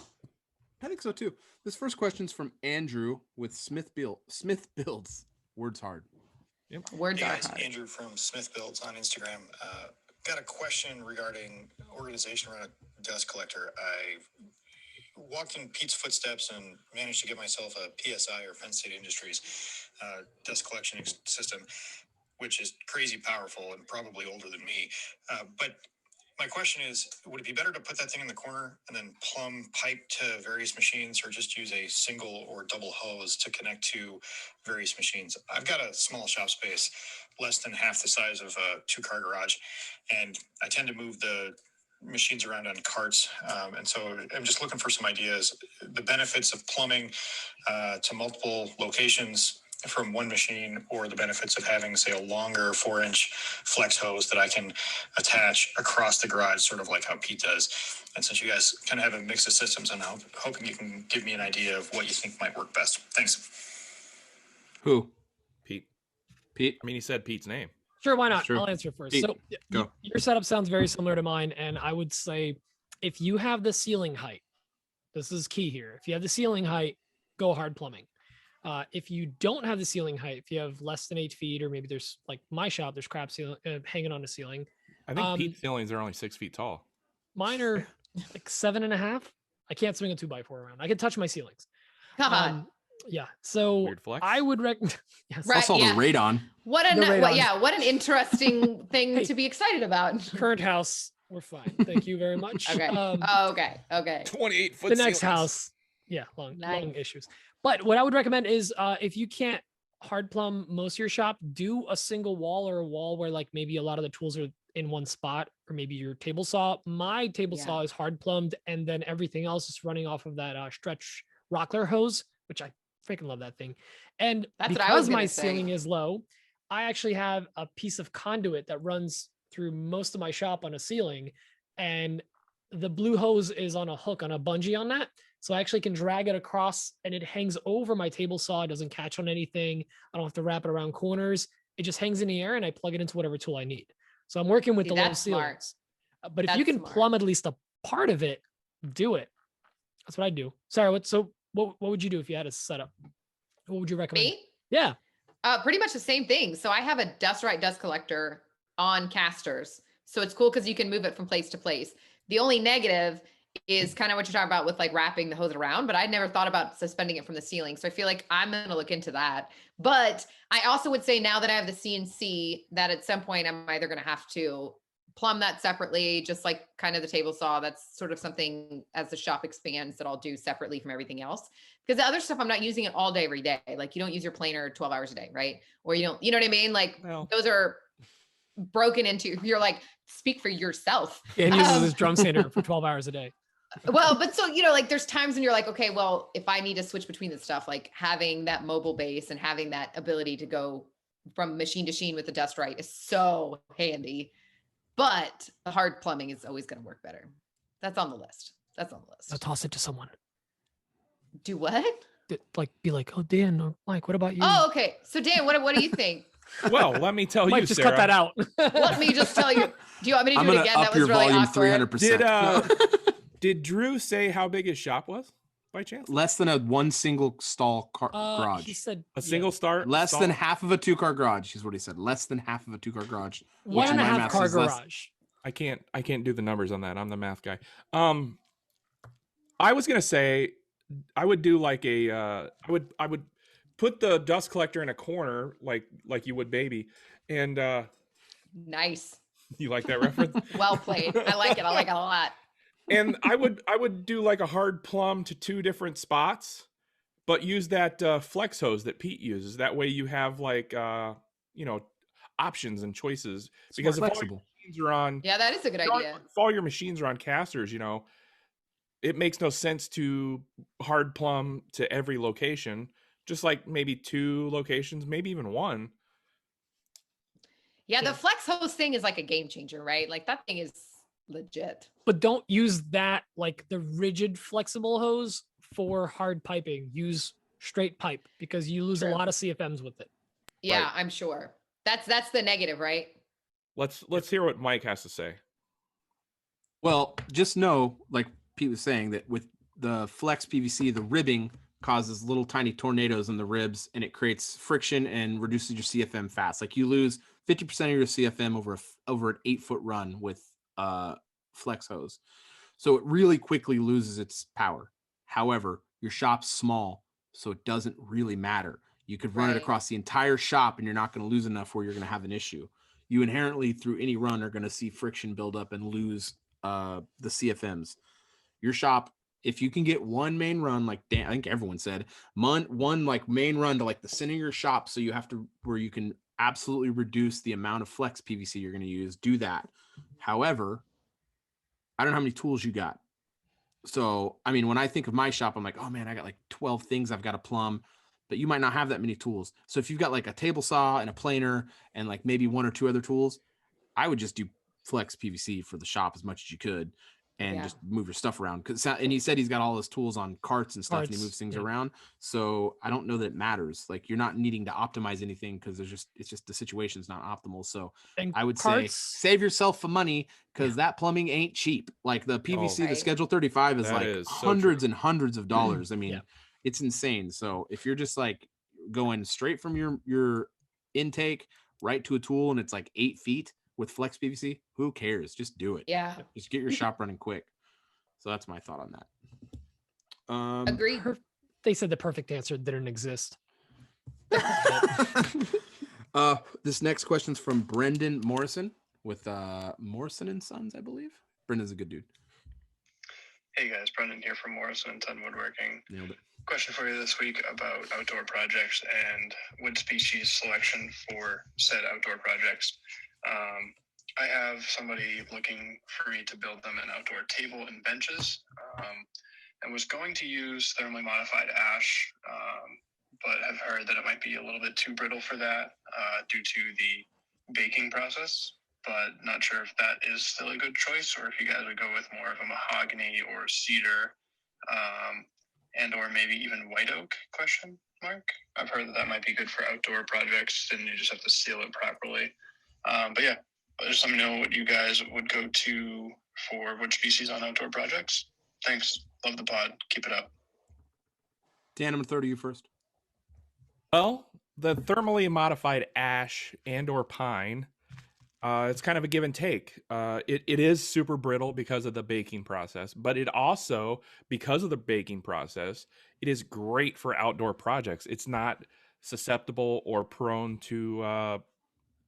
I think so too. This first question's from Andrew with Smithfields. Words hard. Yep. Words are Guys, hard. Andrew from Smithfields on Instagram. Got a question regarding organization around a dust collector. I walked in Pete's footsteps and managed to get myself a PSI or Penn State Industries dust collection system, which is crazy powerful and probably older than me. But my question is, would it be better to put that thing in the corner and then plumb pipe to various machines, or just use a single or double hose to connect to various machines? I've got a small shop space, less than half the size of a 2-car garage, and I tend to move the machines around on carts. And so I'm just looking for some ideas, the benefits of plumbing to multiple locations from one machine, or the benefits of having, say, a longer 4-inch flex hose that I can attach across the garage, sort of like how Pete does. And since you guys kind of have a mix of systems, I'm hoping you can give me an idea of what you think might work best. Thanks. Who? Pete. Pete? I mean, he said Pete's name. Sure, why not? Sure. I'll answer first. Pete, So go. your setup sounds very similar to mine, and I would say if you have the ceiling height, this is key here. If you have the ceiling height, go hard plumbing. If you don't have the ceiling height, if you have less than 8 feet, or maybe there's like my shop, there's crap ceiling hanging on the ceiling. I think Pete's ceilings are only 6 feet tall. Mine are like 7.5. I can't swing a 2x4 around. I can touch my ceilings. God. Yeah. So Weird flex. I would recommend. Yes. Right. I saw the radon. What an interesting thing to be excited about. Current house, we're fine. Thank you very much. Okay. Okay. 28 foot The next ceilings. house. Yeah, long Nice. issues. But what I would recommend is if you can't hard plumb most of your shop, do a single wall, or a wall where like maybe a lot of the tools are in one spot, or maybe your table saw. My table saw is hard plumbed, and then everything else is running off of that stretch Rockler hose, which I freaking love that thing. And That's what I was because my gonna say. ceiling is low, I actually have a piece of conduit that runs through most of my shop on a ceiling, and the blue hose is on a hook, on a bungee on that. So I actually can drag it across, and it hangs over my table saw. It doesn't catch on anything. I don't have to wrap it around corners. It just hangs in the air, and I plug it into whatever tool I need. So I'm working with the low That's smart. ceilings. But if you That's can smart. plumb at least a part of it, do it. That's what I do. Sorry, so what would you do if you had a setup? What would you recommend? Me? Yeah. Pretty much the same thing. So I have a dust right dust collector on casters. So it's cool because you can move it from place to place. The only negative is kind of what you're talking about with like wrapping the hose around, but I'd never thought about suspending it from the ceiling. So I feel like I'm going to look into that. But I also would say now that I have the CNC, that at some point I'm either going to have to plumb that separately, just like kind of the table saw. That's sort of something as the shop expands that I'll do separately from everything else. Because the other stuff, I'm not using it all day, every day. Like you don't use your planer 12 hours a day, right? Or you don't, you know what I mean? Like those are broken into, you're like, speak for yourself. And uses his drum sander for 12 hours a day. Well, but so, you know, like there's times when you're like, okay, well, if I need to switch between the stuff, like having that mobile base and having that ability to go from machine to sheen with the dust right is so handy. But the hard plumbing is always going to work better. That's on the list. That's on the list. Now toss it to someone. Do what? Like, be like, oh, Dan or Mike, what about you? Oh, okay. So Dan, what do you think? Well, let me tell Mike, you, just Sarah. cut that out. Let me just tell you. Do you want me to do it again? Up That your was really volume awkward. 300%. Did Drew say how big his shop was by chance? Less than one single stall garage. He said A single start? Less than half of a 2-car garage is what he said. Less than half of a 2-car garage. one and a half car garage. I can't do the numbers on that. I'm the math guy. I was gonna say I would do like I would put the dust collector in a corner like you would baby, and Nice. you like that reference? Well played. I like it. I like it a lot. And I would do like a hard plumb to 2 different spots, but use that flex hose that Pete uses. That way you have like options and choices. Because if all your machines are on, yeah, that is a good idea. If all your machines are on casters, it makes no sense to hard plumb to every location. Just like maybe 2 locations, maybe even 1. Yeah, the flex hose thing is like a game changer, right? Like that thing is legit. But don't use that, like the rigid flexible hose for hard piping. Use straight pipe because you lose a lot of CFMs with it. Yeah, Right. I'm sure. That's the negative, right? Let's hear what Mike has to say. Well, just know, like Pete was saying, that with the flex PVC, the ribbing causes little tiny tornadoes in the ribs, and it creates friction and reduces your CFM fast. Like you lose 50% of your CFM over an 8-foot run with flex hose. So it really quickly loses its power. However, your shop's small, so it doesn't really matter. You could run it across the entire shop and you're not going to lose enough where you're going to have an issue. You inherently, through any run, are going to see friction build up and lose the CFMs. Your shop, if you can get one main run, like Dan, I think everyone said, one like main run to like the center of your shop, so you have to, where you can absolutely reduce the amount of flex PVC you're going to use, do that. However, I don't know how many tools you got. So, I mean, when I think of my shop, I'm like, oh man, I got like 12 things I've got to plumb, but you might not have that many tools. So if you've got like a table saw and a planer and like maybe 1 or 2 other tools, I would just do flex PVC for the shop as much as you could and just move your stuff around. And he said he's got all his tools on carts and stuff and he moves things around. So I don't know that it matters. Like you're not needing to optimize anything because it's just the situation's not optimal. So I would say save yourself some money because that plumbing ain't cheap. Like the PVC, the Schedule 35 is like hundreds and hundreds of dollars. I mean, it's insane. So if you're just like going straight from your intake right to a tool and it's like 8 feet with flex PVC, who cares? Just do it. Yeah. Just get your shop running quick. So that's my thought on that. Agreed. They said the perfect answer didn't exist. This next question's from Brendan Morrison with Morrison and Sons, I believe. Brendan's a good dude. Hey guys, Brendan here from Morrison and Son Woodworking. Nailed it. Question for you this week about outdoor projects and wood species selection for said outdoor projects. I have somebody looking for me to build them an outdoor table and benches, and was going to use thermally modified ash, but have heard that it might be a little bit too brittle for that due to the baking process, but not sure if that is still a good choice or if you guys would go with more of a mahogany or cedar, and or maybe even white oak, question mark. I've heard that might be good for outdoor projects and you just have to seal it properly. But yeah, just let me know what you guys would go to for wood species on outdoor projects. Thanks. Love the pod. Keep it up. Dan, I'm going to throw to you first. Well, the thermally modified ash and or pine, it's kind of a give and take. It is super brittle because of the baking process, but it also, because of the baking process, it is great for outdoor projects. It's not susceptible or prone to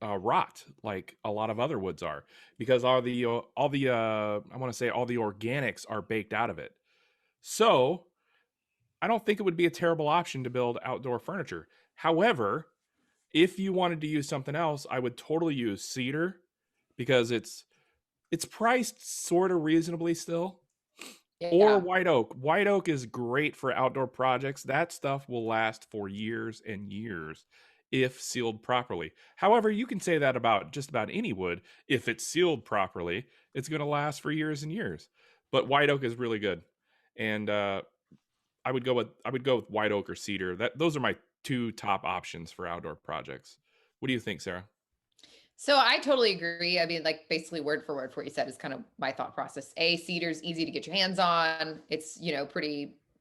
rot like a lot of other woods are, because all the I want to say all the organics are baked out of it. So I don't think it would be a terrible option to build outdoor furniture. However, if you wanted to use something else, I would totally use cedar, because it's priced sort of reasonably still. Or white oak. White oak is great for outdoor projects. That stuff will last for years and years if sealed properly. However, you can say that about just about any wood. If it's sealed properly, it's going to last for years and years. But white oak is really good. And I would go with white oak or cedar. Those are my two top options for outdoor projects. What do you think, Sarah? So I totally agree. I mean, like basically word for word for what you said is kind of my thought process. Cedar's easy to get your hands on. It's,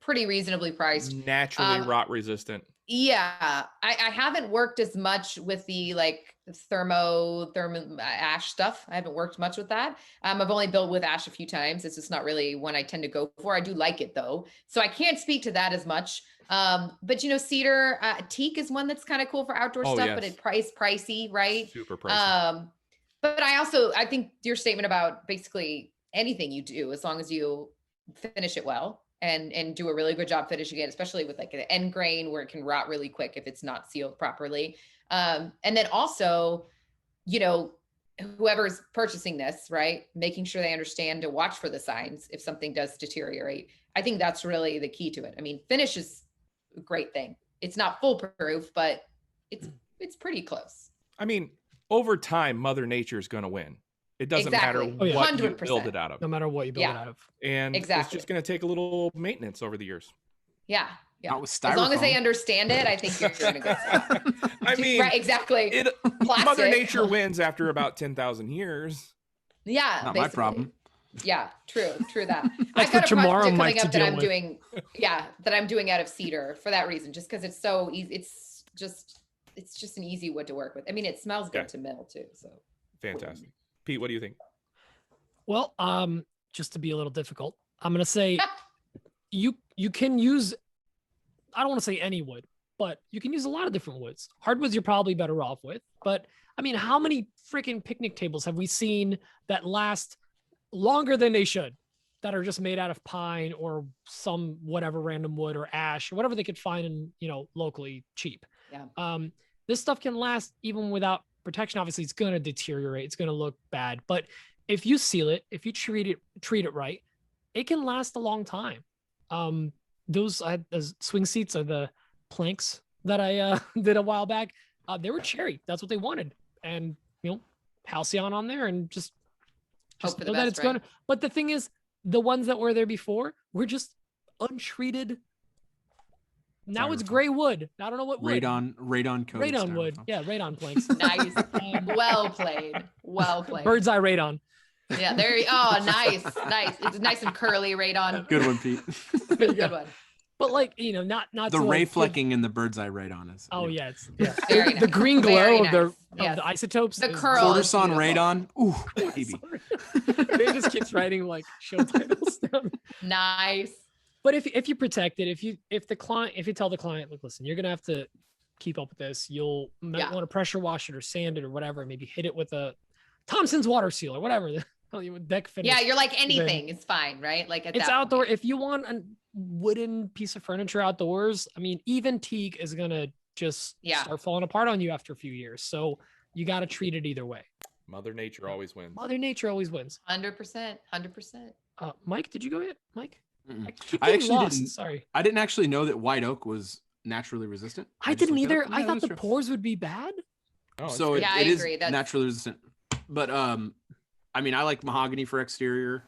pretty reasonably priced. Naturally rot resistant. Yeah. I haven't worked as much with the like thermo ash stuff. I haven't worked much with that. I've only built with ash a few times. It's just not really one I tend to go for. I do like it though. So I can't speak to that as much. But cedar, teak is one that's kind of cool for outdoor stuff, yes. but it's pricey, right? Super pricey. But I think your statement about basically anything you do, as long as you finish it well and do a really good job finishing it, especially with like an end grain where it can rot really quick if it's not sealed properly. And then also, whoever's purchasing this, right, making sure they understand to watch for the signs if something does deteriorate. I think that's really the key to it. I mean, finish is a great thing. It's not foolproof, but it's pretty close. I mean, over time, Mother Nature is going to win. It doesn't matter what 100%. you build it out of. No matter what you build it out of. And it's just going to take a little maintenance over the years. Yeah. Not with as long as they understand it, I think you're doing a good stuff. I mean, right, exactly. Mother Nature wins after about 10,000 years. Yeah. Not my problem. Yeah, true that. I've got a project Mike, coming up that I'm doing. Yeah, that I'm doing out of cedar for that reason, just because it's so easy. It's just an easy wood to work with. I mean, it smells good to mill too. So fantastic. Pete, what do you think? Well, just to be a little difficult, I'm gonna say you can use, I don't want to say any wood, but you can use a lot of different woods. Hardwoods you're probably better off with, but I mean, how many freaking picnic tables have we seen that last longer than they should, that are just made out of pine or some whatever random wood or ash or whatever they could find in, locally cheap. Yeah. This stuff can last even without protection. Obviously it's going to deteriorate. It's going to look bad, but if you seal it, if you treat it right, it can last a long time. Those swing seats are the planks that I did a while back. They were cherry. That's what they wanted. And, Halcyon on there and just hope for the know best, that it's right? going to, but the thing is, the ones that were there before were just untreated. Now it's gray wood. I don't know what wood. Radon coated Radon wood. styrofoam. Yeah, radon planks. Nice. Well played. Bird's eye radon. Yeah, there you nice. It's nice and curly radon. Good one, Pete. Good one. But not the ray flecking in the bird's eye radon is. Oh yeah, it's Very the nice. green Very glow of nice. the isotopes. The curl. Cortison radon. Ooh, baby. They just keeps writing like show titles down. Nice. But if you protect it, if you tell the client, look, listen, you're gonna have to keep up with this. You'll might want to pressure wash it or sand it or whatever. Maybe hit it with a Thompson's water seal or whatever. Deck finish. Yeah, you're like anything is fine, right? Like it's outdoor. If you want a wooden piece of furniture outdoors, I mean, even teak is gonna just start falling apart on you after a few years. So you got to treat it either way. Mother Nature always wins. Mother Nature always wins. 100%. Mike, did you go yet? Mike? I actually lost. didn't. Sorry, I didn't actually know that white oak was naturally resistant. I didn't either. I thought the pores would be bad. Oh, so it I is agree. naturally resistant. But I mean, I like mahogany for exterior.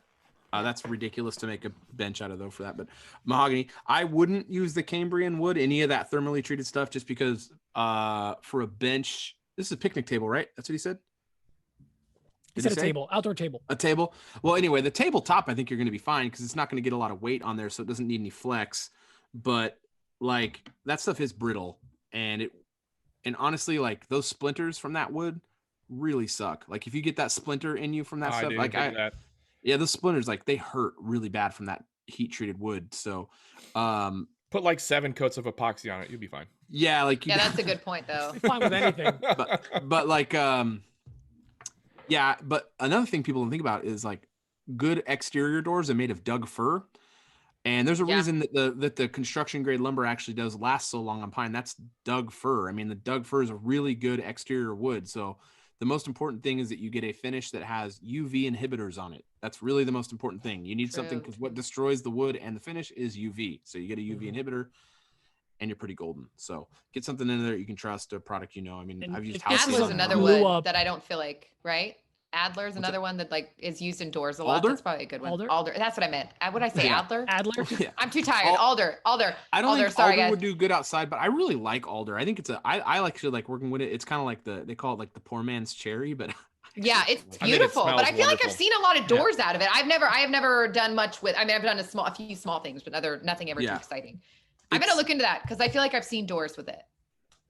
That's ridiculous to make a bench out of though for that, but mahogany. I wouldn't use the Cambrian wood, any of that thermally treated stuff, just because for a bench, this is a picnic table, right? That's what he said. He said a table, outdoor table. A table. Well, anyway, the tabletop, I think you're going to be fine because it's not going to get a lot of weight on there, so it doesn't need any flex. But like that stuff is brittle, and honestly, like those splinters from that wood really suck. Like if you get that splinter in you from that stuff, like yeah, those splinters, like they hurt really bad from that heat treated wood. So put like 7 coats of epoxy on it, you'll be fine. Yeah, like that's a good point though. Fine with anything. But like yeah, but another thing people don't think about is like good exterior doors are made of Doug fir. And there's a reason that the construction grade lumber actually does last so long on pine. That's Doug fir. I mean, the Doug fir is a really good exterior wood. So the most important thing is that you get a finish that has UV inhibitors on it. That's really the most important thing. You need something, because what destroys the wood and the finish is UV. So you get a UV inhibitor and you're pretty golden. So get something in there you can trust, a product, I mean, I've used Adler's another wood that I don't feel like, right? Adler's another one that like is used indoors a lot. That's probably a good one. Alder. That's what I meant. What did I say? Adler. Yeah. I'm too tired. Alder. I don't think Alder would do good outside, but I really like Alder. I think it's I like working with it. It's kind of like they call it like the poor man's cherry, but yeah, it's beautiful. But I feel like I've seen a lot of doors out of it. I have never done much with. I mean, I've done a few small things, but nothing ever too exciting. I'm gonna look into that because I feel like I've seen doors with it.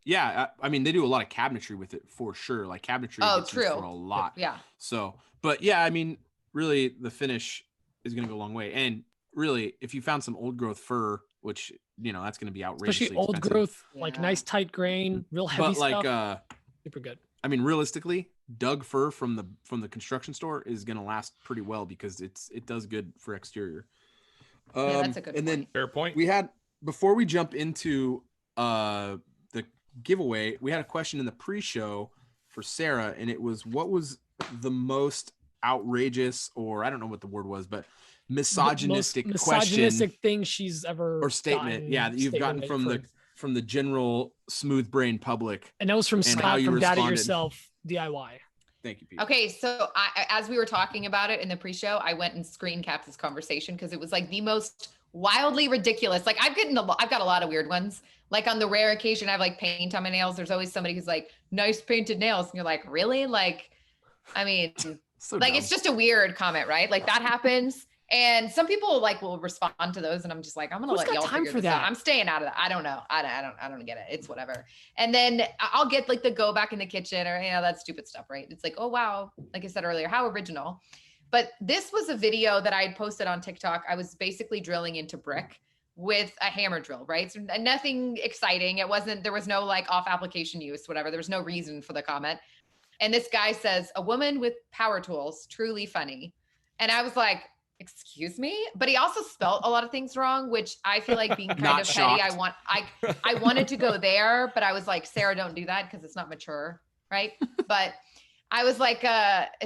Yeah, I mean, they do a lot of cabinetry with it for sure. Like cabinetry gets used for a lot. Yeah. So, but yeah, I mean, really, the finish is going to go a long way. And really, if you found some old growth fir, which that's going to be outrageously especially old expensive. growth, like nice tight grain, real heavy stuff. But like, super good. I mean, realistically, Doug fir from the construction store is going to last pretty well because it does good for exterior. Yeah, that's a good point. Then fair point. We had, before we jump into the giveaway, we had a question in the pre-show for Sarah, and it was, what was the most outrageous, or I don't know what the word was, but misogynistic thing she's ever or statement that you've gotten from the general smooth brain public. And that was from Scott from Dad It Yourself DIY. Thank you, Pete. Okay, so as we were talking about it in the pre-show, I went and screen capped this conversation because it was like the most wildly ridiculous. Like I've got a lot of weird ones. Like on the rare occasion I have like paint on my nails, there's always somebody who's like, nice painted nails. And you're like, really? Like, I mean, so like dumb. It's just a weird comment, right? Like that happens. And some people like will respond to those. And I'm just like, I'm going to let y'all figure this out. I'm staying out of that. I don't know. I don't get it. It's whatever. And then I'll get like the go back in the kitchen or, that stupid stuff, right? It's like, oh, wow. Like I said earlier, how original. But this was a video that I had posted on TikTok. I was basically drilling into brick with a hammer drill, right? So nothing exciting. There was no like off application use, whatever. There was no reason for the comment. And this guy says, a woman with power tools, truly funny. And I was like, excuse me? But he also spelt a lot of things wrong, which I feel like being kind of petty. I wanted to go there, but I was like, Sarah, don't do that because it's not mature, right? But I was like,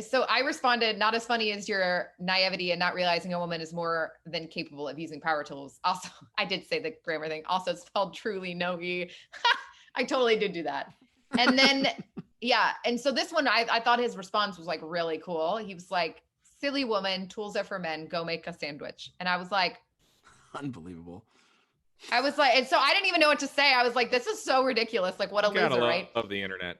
so I responded, not as funny as your naivety and not realizing a woman is more than capable of using power tools. Also, I did say the grammar thing, also spelled truly, no E. I totally did do that. And then, yeah. And so this one, I thought his response was like really cool. He was like, silly woman, tools are for men, go make a sandwich. And I was like, unbelievable. I was like, and so I didn't even know what to say. I was like, this is so ridiculous. Like what a loser, right? Of the internet.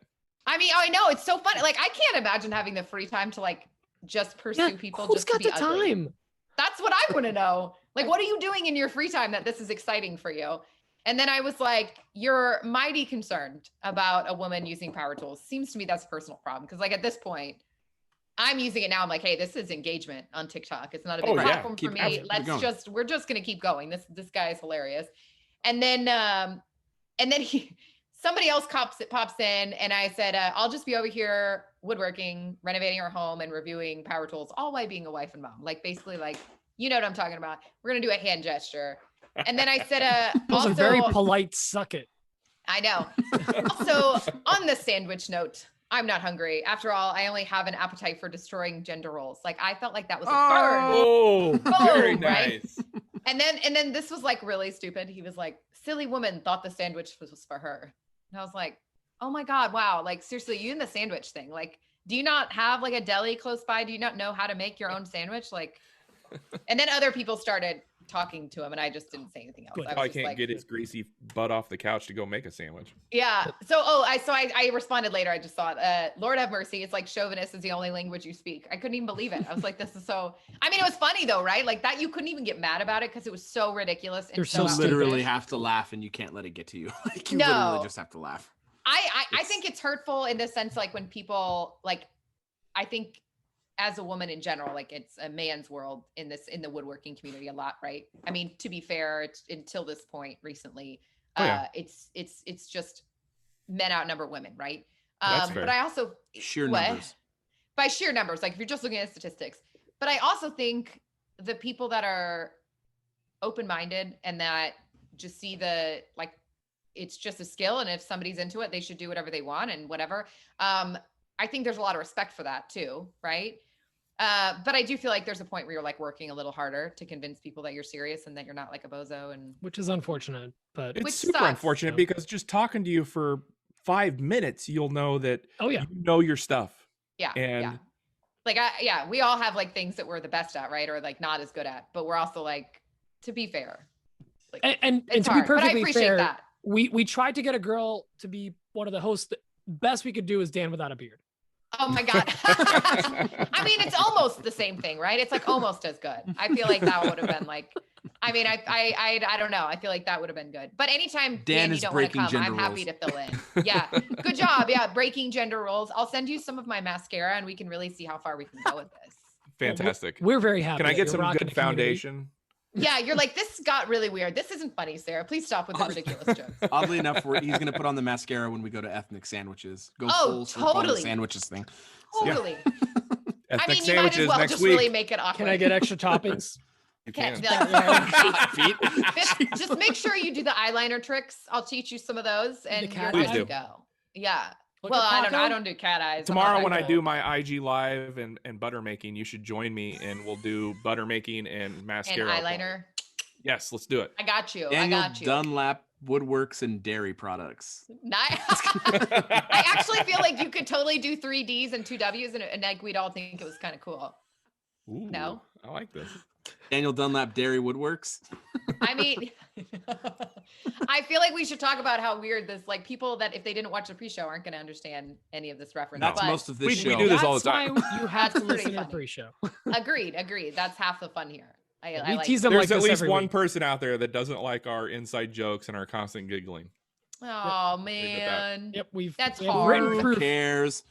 I mean, I know it's so funny. Like, I can't imagine having the free time to like just pursue people. Who's just got to be the ugly. time? That's what I want to know. Like, what are you doing in your free time that this is exciting for you? And then I was like, you're mighty concerned about a woman using power tools. Seems to me that's a personal problem. Cause like at this point, I'm using it now. I'm like, hey, this is engagement on TikTok. It's not a big platform for me. We're just going to keep going. This guy is hilarious. And then somebody else pops in and I said, I'll just be over here woodworking, renovating our home and reviewing power tools, all while being a wife and mom. Like basically like, you know what I'm talking about. We're going to do a hand gesture. And then I said, also a very polite suck it. I know. Also on the sandwich note, I'm not hungry. After all, I only have an appetite for destroying gender roles. Like I felt like that was a burn. Oh, very nice. Right? And then this was like really stupid. He was like, silly woman thought the sandwich was for her. And I was like, oh my God, wow. Like seriously, you in the sandwich thing. Like, do you not have like a deli close by? Do you not know how to make your own sandwich? Like, And then other people started talking to him, and I just didn't say anything else. Good. I was I just can't like, get his greasy butt off the couch to go make a sandwich. yeah. So, I responded later. I just thought, Lord have mercy. It's like chauvinist is the only language you speak. I couldn't even believe it. I was like, this is so, I mean, it was funny though, right? Like that, you couldn't even get mad about it because it was so ridiculous. And You're so so You literally outlandish. have to laugh and you can't let it get to you. Like you No. literally just have to laugh. I think it's hurtful in the sense, like when people like, I think as a woman in general, like it's a man's world in the woodworking community a lot, right? I mean, to be fair, it's, until this point recently, it's just men outnumber women, right? That's fair. But I also Sheer what? numbers. By sheer numbers, like if you're just looking at statistics. But I also think the people that are open-minded and that just see the, like, it's just a skill, and if somebody's into it, they should do whatever they want and whatever. I think there's a lot of respect for that too, right? But I do feel like there's a point where you're like working a little harder to convince people that you're serious and that you're not like a bozo. And Which is unfortunate, but It's Which super sucks. unfortunate So- because just talking to you for 5 minutes, you'll know that oh yeah, you know your stuff. yeah, And yeah. Like, we all have like things that we're the best at, right? Or like not as good at, but we're also like, to be fair, like, and it's to be hard, but I perfectly appreciate fair, that. we tried to get a girl to be one of the hosts. Best we could do is Dan without a beard. Oh my God. I mean, it's almost the same thing, right? It's like almost as good. I feel like that would have been like, I mean, I don't know. I feel like that would have been good. But anytime Dan, you is don't want to breaking come, I'm gender happy roles. to fill in. Yeah. Good job. Yeah. Breaking gender roles. I'll send you some of my mascara and we can really see how far we can go with this. fantastic. We're very happy. Can I that get you're some rocking good the community. foundation? Yeah. You're like, this got really weird. This isn't funny, Sarah. Please stop with the ridiculous jokes. Oddly enough, he's going to put on the mascara when we go to ethnic sandwiches. Go Oh, full circle on the totally. sandwiches thing. Totally. I Ethnic mean, you might as sandwiches well next just week. really make it awkward. Can I get extra toppings? You Can't can. be like, Feet. just make sure you do the eyeliner tricks. I'll teach you some of those and you're cat good eyes? to Please do. go. Yeah. Look Well, at I don't know. Paco. I don't do cat eyes. I'm Tomorrow not when that I cool. do my IG live and butter making, you should join me and we'll do butter making and and mascara. eyeliner. Yes, let's do it. I got you. Daniel I got you. Dunlap Woodworks and Dairy Products. Nice. I actually feel like you could totally do 3 Ds and 2 Ws and like we'd all think it was kind of cool. Ooh, No? I like this. Daniel Dunlap Dairy Woodworks. I mean, I feel like we should talk about how weird this, like people that if they didn't watch the pre-show aren't going to understand any of this reference. That's but most of this we show. do this all the That's time. why you have to That's pretty listen to the funny. pre-show. agreed. That's half the fun here. I We like tease them There's like at this least every one week. person out there that doesn't like our inside jokes and our constant giggling. Oh that. man. Yep, That's we have written hard. Who proof. cares?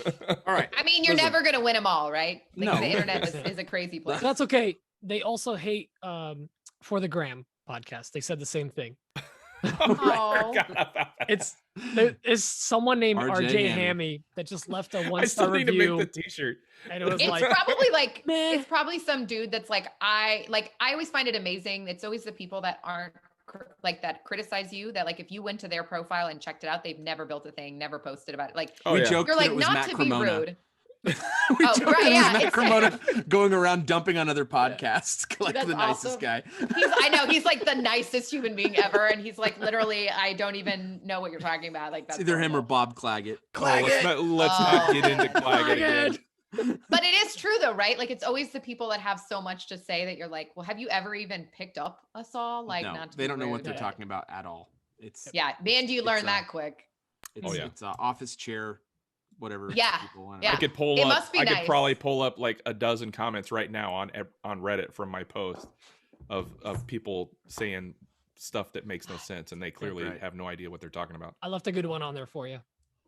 All right. I mean, you're Listen. never gonna win them all, right? Like, No. the internet is a crazy place. That's okay. They also hate For the Gram podcast. They said the same thing. Oh. It's there's someone named RJ RJ Hammy. Hammy that just left a I one-star still need to review, make the t-shirt. and it was It's like, probably like meh. it's probably some dude that's like I always find it amazing. It's always the people that aren't like that criticize you that like if you went to their profile and checked it out, they've never built a thing, never posted about it. Like Oh, We yeah. joked you're that like it was not Matt to Cremona. be rude. We Oh, joked right, that it was yeah, Matt it's- Cremona going around dumping on other podcasts, like That's the nicest awesome. guy. I know he's like the nicest human being ever, and he's like literally I don't even know what you're talking about. Like that's It's either him or horrible. Bob Claggett. Oh, let's not get into Oh. Claggett again. But it is true though, right? Like it's always the people that have so much to say that you're like, well, have you ever even picked up a saw? Like No, not to they be don't know what rude, they're but- talking about at all. It's Yeah, man, do you learn It's, that quick? it's, Oh, yeah. it's office chair, whatever. Yeah, people wanna- yeah. I could pull It up. must be I could nice. probably pull up like a dozen comments right now on Reddit from my post of people saying stuff that makes no sense, and they clearly right. have no idea what they're talking about. I left a good one on there for you.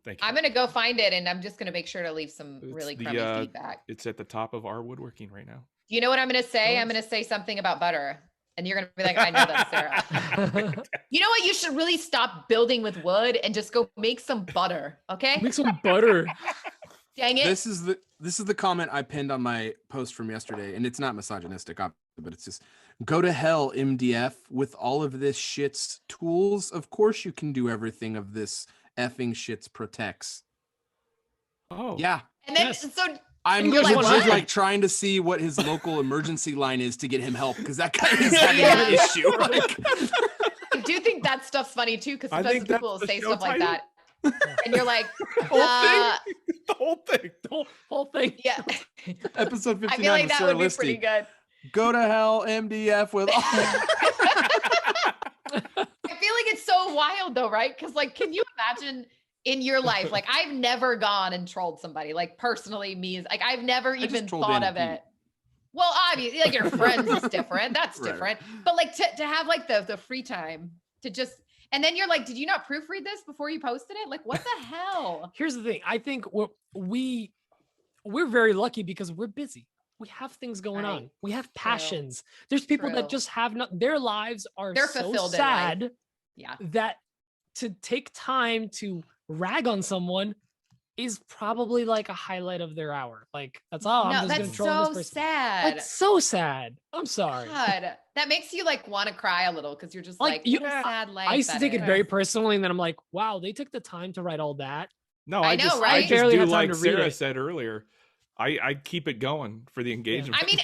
Thank you. I'm gonna go find it, and I'm just gonna make sure to leave some It's really the, crummy feedback. It's at the top of our woodworking right now. You know what I'm gonna say? I'm gonna say something about butter, and you're gonna be like, I know that, Sarah. You know what? You should really stop building with wood and just go make some butter. Okay? Make some butter. Dang it. This is the comment I pinned on my post from yesterday, and it's not misogynistic, but it's just go to hell, MDF, with all of this shit's tools. Of course you can do everything of this effing shit's protects. Oh, Yeah. And then Yes. so I'm You're like, legit what? like trying to see what his local emergency line is to get him help because that guy is having an Yeah. issue. Like, I do think that stuff's funny too, because I sometimes think that's people will the say show stuff like title. that. And you're like, the whole uh, thing. The whole thing. Whole thing. yeah. episode 59 I feel like with that Sarah would be pretty Listi. good. Go to hell, MDF with all. I feel like it's so wild though, right? Because like, can you imagine in your life? Like, I've never gone and trolled somebody. Like personally, me, like I've never even thought of it. Well, obviously, like your friends is different. That's different. But like to have like the free time to just, and then you're like, did you not proofread this before you posted it? Like, what the hell? Here's the thing. I think we're very lucky because we're busy. We have things going on. We have passions. There's people that just have not, their lives are so sad that to take time to rag on someone is probably like a highlight of their hour. Like that's all. No, I'm just that's gonna troll this person. sad. That's so sad. I'm sorry. God, that makes you like want to cry a little because you're just like what a sad life. I used to take it very personally, and then I'm like, wow, they took the time to write all that. No, I just do like Sarah said earlier. I keep it going for the engagement. I mean,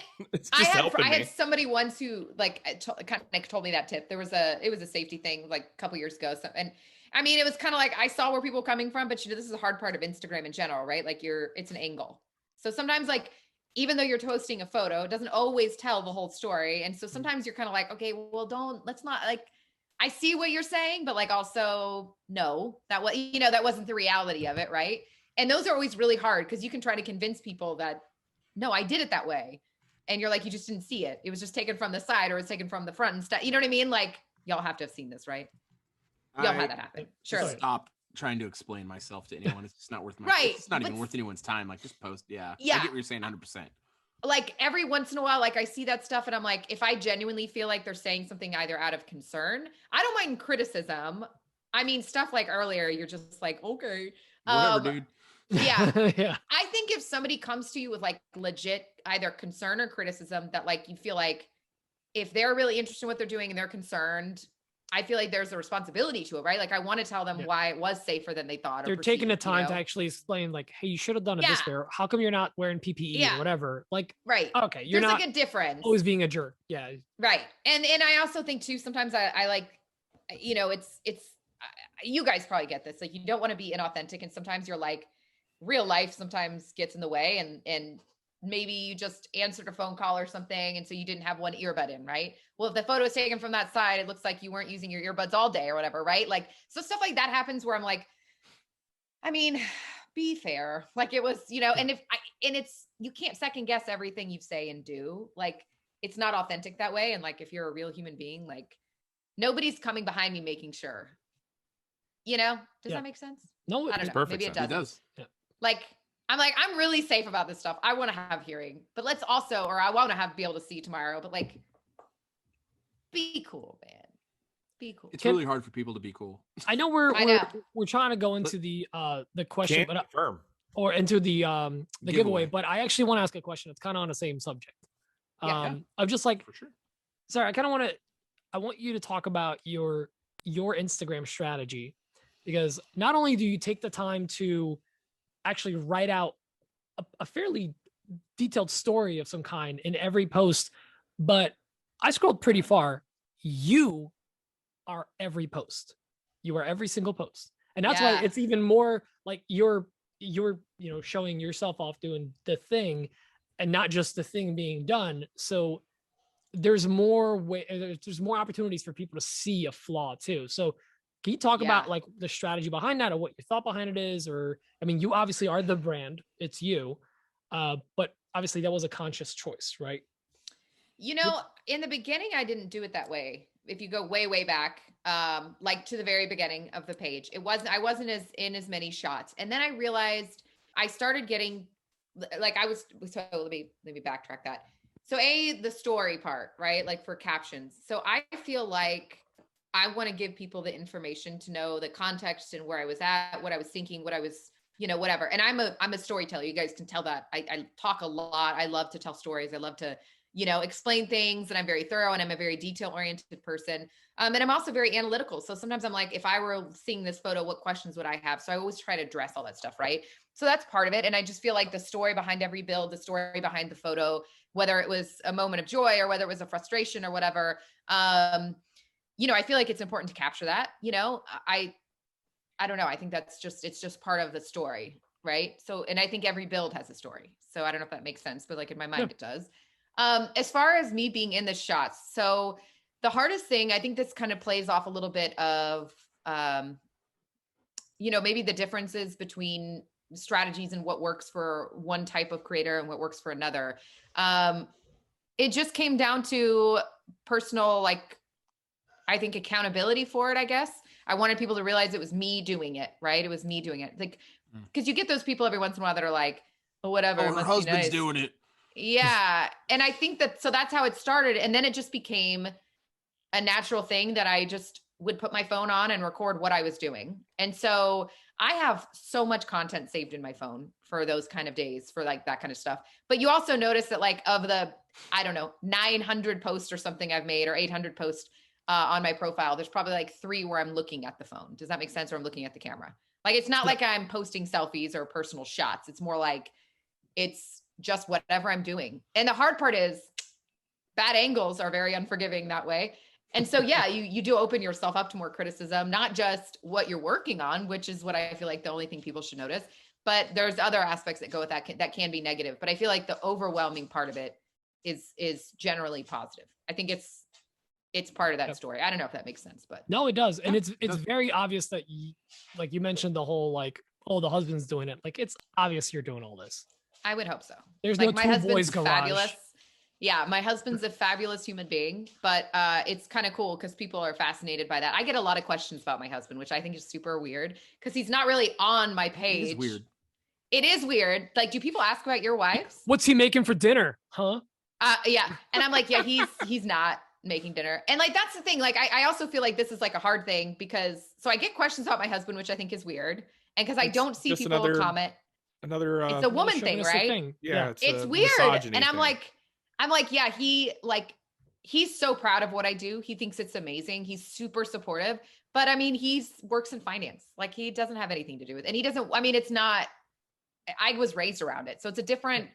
I had somebody once who like kind of told me that tip. It was a safety thing like a couple years ago. So, and I mean, it was kind of like I saw where people were coming from, but this is a hard part of Instagram in general, right? Like it's an angle. So sometimes like even though you're posting a photo, it doesn't always tell the whole story. And so sometimes you're kind of like, okay, well, let's not like. I see what you're saying, but like also no, that wasn't the reality of it, right? And those are always really hard because you can try to convince people that, no, I did it that way. And you're like, you just didn't see it. It was just taken from the side or it's taken from the front and stuff. You know what I mean? Like, y'all have to have seen this, right? Y'all had that happen. Surely. Stop trying to explain myself to anyone. It's just not worth my right. It's not even worth anyone's time. Like, just post. Yeah. I get what you're saying 100%. Like, every once in a while, like, I see that stuff and I'm like, if I genuinely feel like they're saying something either out of concern, I don't mind criticism. I mean, stuff like earlier, you're just like, okay. Whatever, dude. Yeah. Yeah. I think if somebody comes to you with like legit either concern or criticism that like you feel like if they're really interested in what they're doing and they're concerned, I feel like there's a responsibility to it, right? Like I want to tell them why it was safer than they thought. They're taking the time to actually explain like, hey, you should have done it this way. Or how come you're not wearing PPE or whatever? Like, right. Okay. You're there's not like a difference. Always being a jerk. Yeah. Right. And I also think too, sometimes I like, it's you guys probably get this. Like you don't want to be inauthentic. And sometimes you're like, real life sometimes gets in the way and maybe you just answered a phone call or something. And so you didn't have one earbud in, right? Well, if the photo is taken from that side, it looks like you weren't using your earbuds all day or whatever, right? Like, so stuff like that happens where I'm like, I mean, be fair. Like it was, and you can't second guess everything you say and do. Like, it's not authentic that way. And like, if you're a real human being, like nobody's coming behind me making sure, does that make sense? No, I don't know. Perfect. Maybe it doesn't. It does. Yeah. Like, I'm really safe about this stuff. I want to have hearing, but let's also, or I want to be able to see tomorrow, but like, be cool, man. Be cool. It's really hard for people to be cool. I know we're trying to go into the question, but into the giveaway. But I actually want to ask a question. It's kind of on the same subject. I'm just like, for sure. Sorry, I want you to talk about your Instagram strategy, because not only do you take the time to actually write out a fairly detailed story of some kind in every post, but I scrolled pretty far. You are every post. You are every single post. And that's why it's even more like you're showing yourself off doing the thing and not just the thing being done. So there's more opportunities for people to see a flaw too. So can you talk about like the strategy behind that or what your thought behind it is? Or, I mean, you obviously are the brand, it's you, but obviously that was a conscious choice, right? In the beginning, I didn't do it that way. If you go way, way back, like to the very beginning of the page, I wasn't in as many shots. And then I realized I started getting like, so let me backtrack that. So the story part, right? Like for captions. So I feel like I want to give people the information to know the context and where I was at, what I was thinking, what I was, whatever. And I'm a storyteller. You guys can tell that I talk a lot. I love to tell stories. I love to, explain things, and I'm very thorough and I'm a very detail oriented person. And I'm also very analytical. So sometimes I'm like, if I were seeing this photo, what questions would I have? So I always try to address all that stuff. Right. So that's part of it. And I just feel like the story behind every build, the story behind the photo, whether it was a moment of joy or whether it was a frustration or whatever, I feel like it's important to capture that, I don't know. I think it's just part of the story. Right. So, and I think every build has a story. So I don't know if that makes sense, but like in my mind, it does. As far as me being in the shots, so the hardest thing, I think this kind of plays off a little bit of, maybe the differences between strategies and what works for one type of creator and what works for another. It just came down to personal, I think accountability for it, I guess. I wanted people to realize it was me doing it, right? It was me doing it. Because you get those people every once in a while that are like, oh, whatever. Oh, her husband's doing it. Yeah. And I think that's how it started. And then it just became a natural thing that I just would put my phone on and record what I was doing. And so I have so much content saved in my phone for those kind of days, for that kind of stuff. But you also notice that of the, 900 posts or something I've made, or 800 posts on my profile, there's probably 3 where I'm looking at the phone. Does that make sense? Or I'm looking at the camera. It's not like I'm posting selfies or personal shots. It's more it's just whatever I'm doing. And the hard part is bad angles are very unforgiving that way. And so, yeah, you do open yourself up to more criticism, not just what you're working on, which is what I feel like the only thing people should notice, but there's other aspects that go with that can be negative. But I feel like the overwhelming part of it is generally positive. I think it's part of that story. I don't know if that makes sense, but no, it does. And it's very obvious that you mentioned the whole the husband's doing it. It's obvious you're doing all this. I would hope so. There's no my two husband's boys garage. Fabulous. Yeah, my husband's a fabulous human being, but it's kind of cool because people are fascinated by that. I get a lot of questions about my husband, which I think is super weird because he's not really on my page. It is weird. It is weird. Do people ask about your wives? What's he making for dinner? Huh? Yeah. And I'm like, yeah, he's not making dinner. And that's the thing. I also feel like this is a hard thing because I get questions about my husband, which I think is weird. And because I don't see people comment. It's a woman thing, right? Thing. Yeah. It's weird. And I'm like, yeah, he's so proud of what I do. He thinks it's amazing. He's super supportive, but he works in finance. He doesn't have anything to do with it. And he doesn't, it's not, I was raised around it. So it's a different,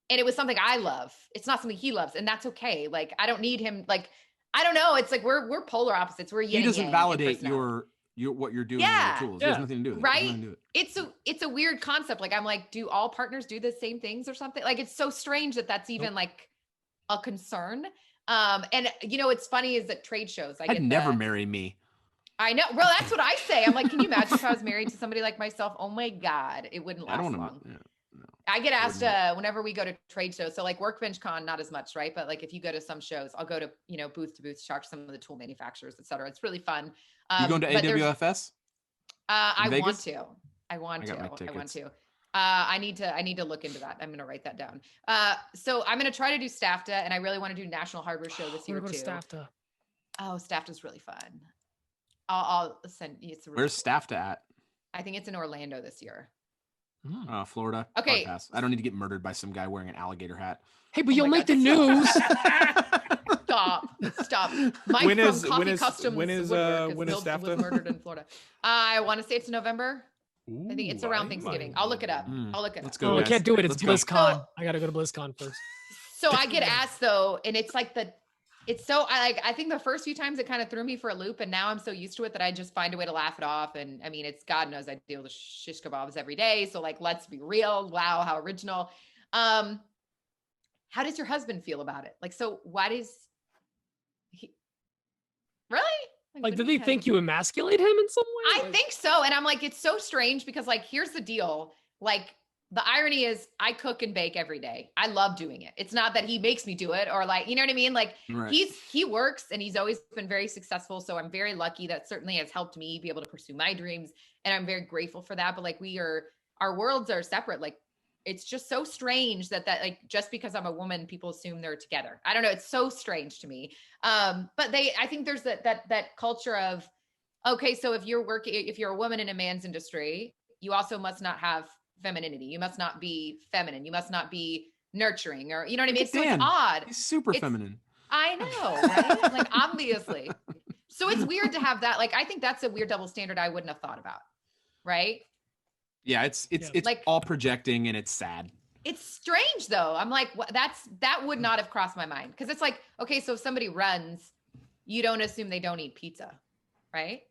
and it was something I love. It's not something he loves, and that's okay. I don't need him. I don't know. It's we're polar opposites. We're yin and yang. He doesn't validate your what you're doing with your tools. It has nothing to do with it. Right? It's a weird concept. I'm do all partners do the same things or something? It's so strange that's even a concern. And what's funny is that trade shows. I'd never marry me. I know. Well, that's what I say. I'm can you imagine if I was married to somebody like myself? Oh my God, it wouldn't last long. No. I get asked whenever we go to trade shows. So Workbench Con, not as much, right? But if you go to some shows, I'll go to, booth to booth, talk to some of the tool manufacturers, et cetera. It's really fun. You going to AWFS? I want to. I need to look into that. I'm going to write that down. So I'm going to try to do STAFTA, and I really want to do National Hardware Show this year too. STAFTA. Oh, STAFTA's really fun. I'll send you. Where's STAFTA at? I think it's in Orlando this year. Florida. Okay. I don't need to get murdered by some guy wearing an alligator hat. Hey, but you'll make the news. Stop. Mike when from is Customs Woodwork when is STAFTA? was murdered in Florida. I want to say it's November. I think it's around Thanksgiving. I'll look it up. Let's go. I can't do it. It's BlizzCon. So, I got to go to BlizzCon first. So I get asked though, and it's I think the first few times it kind of threw me for a loop, and now I'm so used to it that I just find a way to laugh it off. And it's God knows I deal with shish kebabs every day. So let's be real. Wow, how original. How does your husband feel about it? So why does he really? Did he think you emasculate him in some way? I think so. And I'm it's so strange because here's the deal. The irony is I cook and bake every day. I love doing it. It's not that he makes me do it or you know what I mean? Right. He works and he's always been very successful. So I'm very lucky that certainly has helped me be able to pursue my dreams. And I'm very grateful for that. But our worlds are separate. It's just so strange that just because I'm a woman, people assume they're together. I don't know. It's so strange to me. But I think there's that culture of, okay, so if you're a woman in a man's industry, you also must not have femininity. You must not be feminine. You must not be nurturing, or you know what I mean? So it's odd. He's super feminine. I know, right? Obviously. So it's weird to have that. I think that's a weird double standard I wouldn't have thought about. Right? Yeah, it's all projecting and it's sad. It's strange though. I'm that would not have crossed my mind. Cause it's okay, so if somebody runs, you don't assume they don't eat pizza, right?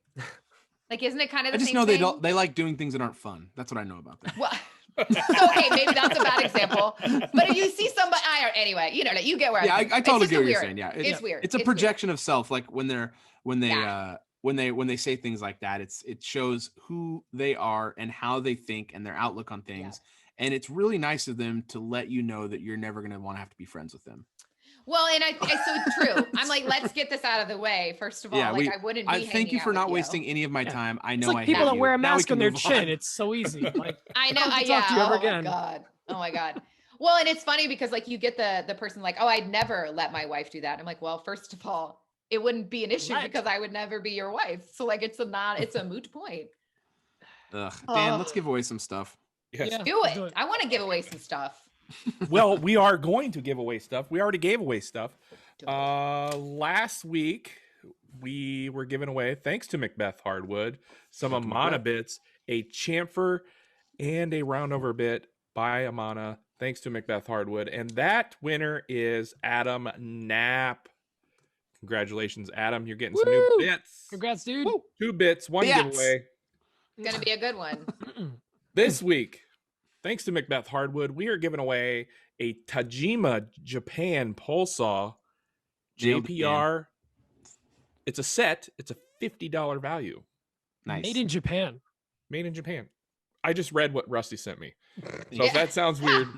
Isn't it kind of the same thing? They like doing things that aren't fun. That's what I know about that. Well, so, okay, maybe that's a bad example. cool. But if you see somebody, anyway, you know, you get where Yeah, I'm I totally get what you're weird. saying. Yeah, It's weird. It's a projection of self. Like when they Yeah. when they say things like that, it shows who they are and how they think and their outlook on things. And it's really nice of them to let you know that you're never going to want to have to be friends with them. Well, and so true. I'm like, let's get this out of the way. First of all, Yeah, I wouldn't be thank you hanging for out not with wasting any of my time. I know It's like I people hate that you. wear a Now we mask can on their move chin. on. It's so easy. Like, I know. I Yeah. talk to you ever Oh again. my God. Oh my God. Well, and it's funny because like you get the person like, oh, I'd never let my wife do that. I'm like, well, first of all, it wouldn't be an issue because I would never be your wife. So like, it's a moot point. Ugh. Dan, let's give away some stuff. Yes. Yeah. Do let's it. I want to give away some stuff. Well, we are going to give away stuff. We already gave away stuff. Last week we were giving away, thanks to Macbeth Hardwood, some Amana bits, a chamfer and a roundover bit by Amana, thanks to Macbeth Hardwood. And that winner is Adam Knapp. Congratulations, Adam. You're getting some new bits. Congrats, dude. Woo. 2 bits, 1 Bits. giveaway. It's going to be a good one. This week, thanks to Macbeth Hardwood, we are giving away a Tajima Japan pole saw JPR. It's a set. It's a $50 value. Nice. Made in Japan. Made in Japan. I just read what Rusty sent me. So Yeah. if that sounds weird,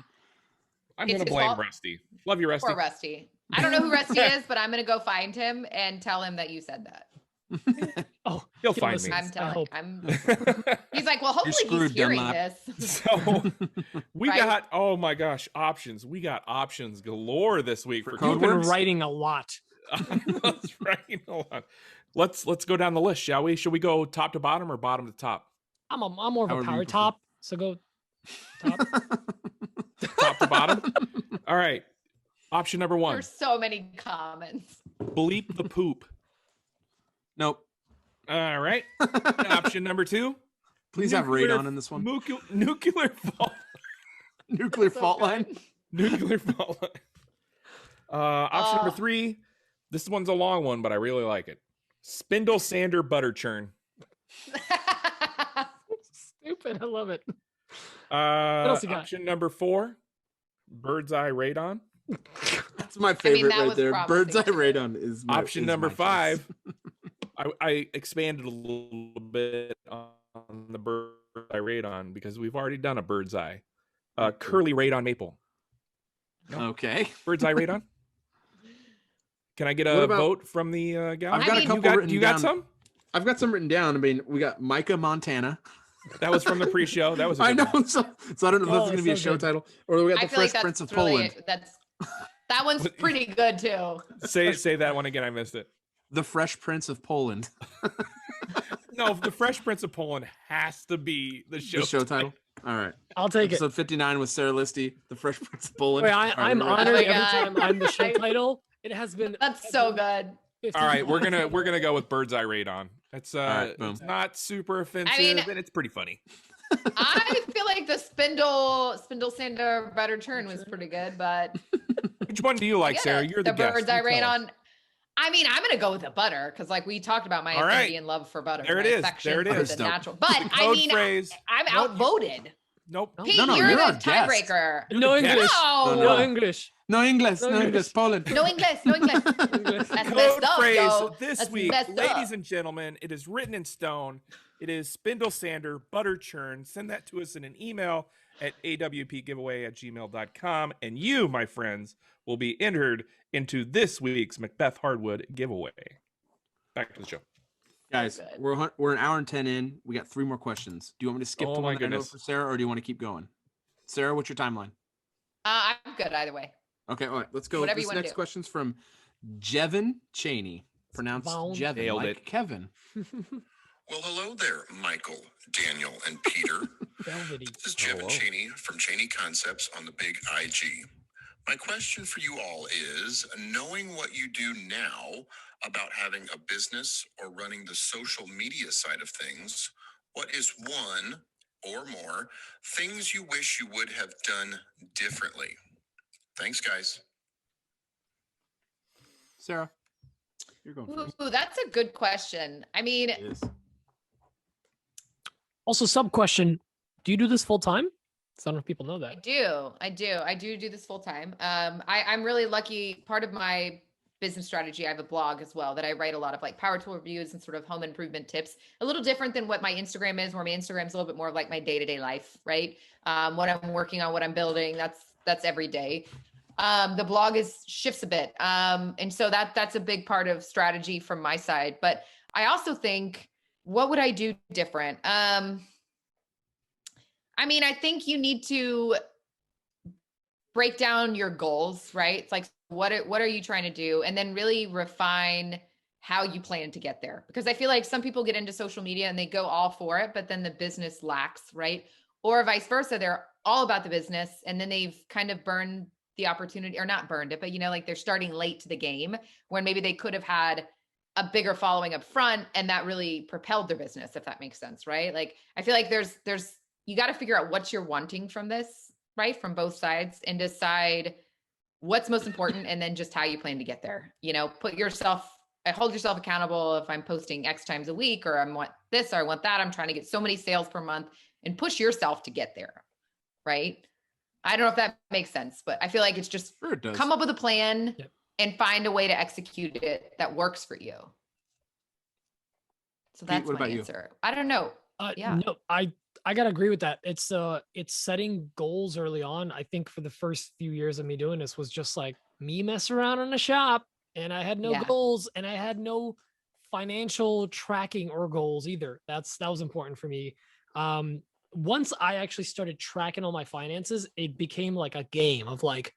I'm It's going to his blame fault. Rusty. Love you, Rusty. Poor Rusty. I don't know who Rusty is, but I'm going to go find him and tell him that you said that. Oh, He'll he find me. listens, I'm I hope. he's like, well, hopefully he's screwed, hearing Dunlap. this. So we Right. got, oh my gosh, options. We got options galore this week for code You've been words? writing a lot. That's right. Hold on. Let's go down the list, shall we? Should we go top to bottom or bottom to top? I'm more of a However you power prefer. top. So go top. Top to bottom. All right. Option number 1. There's so many comments. Bleep the poop. Nope. All right. Option number 2. Please have radon in this one. Nuclear fault. Nuclear fault line. Nuclear fault line. Option number 3. This one's a long one, but I really like it. Spindle sander butter churn. Stupid. I love it. else you got? Option number 4. Bird's eye radon. That's my favorite that right was there. promising Bird's eye too. radon is my, Option is number my choice. 5. I expanded a little bit on the bird's eye radon because we've already done a bird's eye. Curly radon maple. Okay. Bird's eye radon. Can I get What a about- vote from the gal? I've got a mean, couple written you down. got some? I've got some written down. I mean, we got Micah, Montana. That was from the pre-show. That was a I good know. one. So I don't know if Oh, that's going to be a so show good. title, or we got I the feel like Fresh Prince that's of really, Poland. that one's pretty good too. Say that one again. I missed it. The Fresh Prince of Poland. No, the Fresh Prince of Poland has to be the show. The show title. All right. I'll take it. Episode 59 with Sarah Listi, The Fresh Prince of Poland. Wait, All right, I'm we're ready. honored Oh my every God. time I'm the show title. It has been. That's so good. 50 All right, we're gonna go with Bird's Eye Radon. It's right, boom. it's not super offensive, mean- and it's pretty funny. I feel like the spindle sander butter churn was pretty good, but Which one do you like, get Sarah? it. You're the guest. bird's eye You tell us. radon. I mean, I'm gonna go with the butter because, like we talked about, my All affinity right. and love for butter. There it my is. affection There it for is. The Dope. natural, but The I code mean, phrase. I'm Nope. outvoted. Nope. Pete, No, you're you're the our guest. tiebreaker. No You're the English. guest. No, No English. No English. No No English. English. Poland. no English, no English. English. That's Code messed up, phrase yo. this That's week, messed ladies up. and gentlemen, it is written in stone. It is spindle sander butter churn. Send that to us in an email at awpgiveaway@gmail.com. And you, my friends, will be entered into this week's Macbeth Hardwood giveaway. Back to the show. Guys, good. we're an hour and 10 in. We got 3 more questions. Do you want me to skip Oh to my one that I know goodness. for Sarah, or do you want to keep going? Sarah, what's your timeline? I'm good either way. Okay, all right, let's go. Whatever This you wanna next do. question's from Jevin Cheney, pronounced Vaughn. Jevin, Nailed like it. Kevin. Well, hello there, Michael, Daniel, and Peter. Velvety. This is Jevin Hello. Cheney from Cheney Concepts on the Big IG. My question for you all is, knowing what you do now about having a business or running the social media side of things, what is one or more things you wish you would have done differently? Thanks, guys. Sarah, you're going first. Ooh, that's a good question. I mean, It is. Also, sub question: do you do this full time? So I don't know if people know I that. do this full time. I'm really lucky. Part of my business strategy, I have a blog as well that I write a lot of like power tool reviews and sort of home improvement tips. A little different than what my Instagram is, where my Instagram is a little bit more of like my day-to-day life, right? What I'm working on, what I'm building, that's every day. The blog shifts a bit. And so that's a big part of strategy from my side. But I also think, what would I do different? I mean, I think you need to break down your goals, right? It's like, what are you trying to do? And then really refine how you plan to get there. Because I feel like some people get into social media and they go all for it, but then the business lacks, right? Or vice versa. They're all about the business and then they've kind of burned the opportunity, or not burned it, but like they're starting late to the game when maybe they could have had a bigger following up front and that really propelled their business, if that makes sense, right? Like, I feel like you got to figure out what you're wanting from this, right? From both sides, and decide what's most important and then just how you plan to get there. Hold yourself accountable. If I'm posting X times a week, or I want this, or I want that, I'm trying to get so many sales per month, and push yourself to get there, right? I don't know if that makes sense, but I feel like it's just come up with a plan and find a way to execute it that works for you. So that's my answer. I don't know. No, I gotta agree with that. It's setting goals early on. I think for the first few years of me doing this was just like me mess around in the shop, and I had no goals, and I had no financial tracking or goals either. That was important for me. Once I actually started tracking all my finances, it became like a game of like,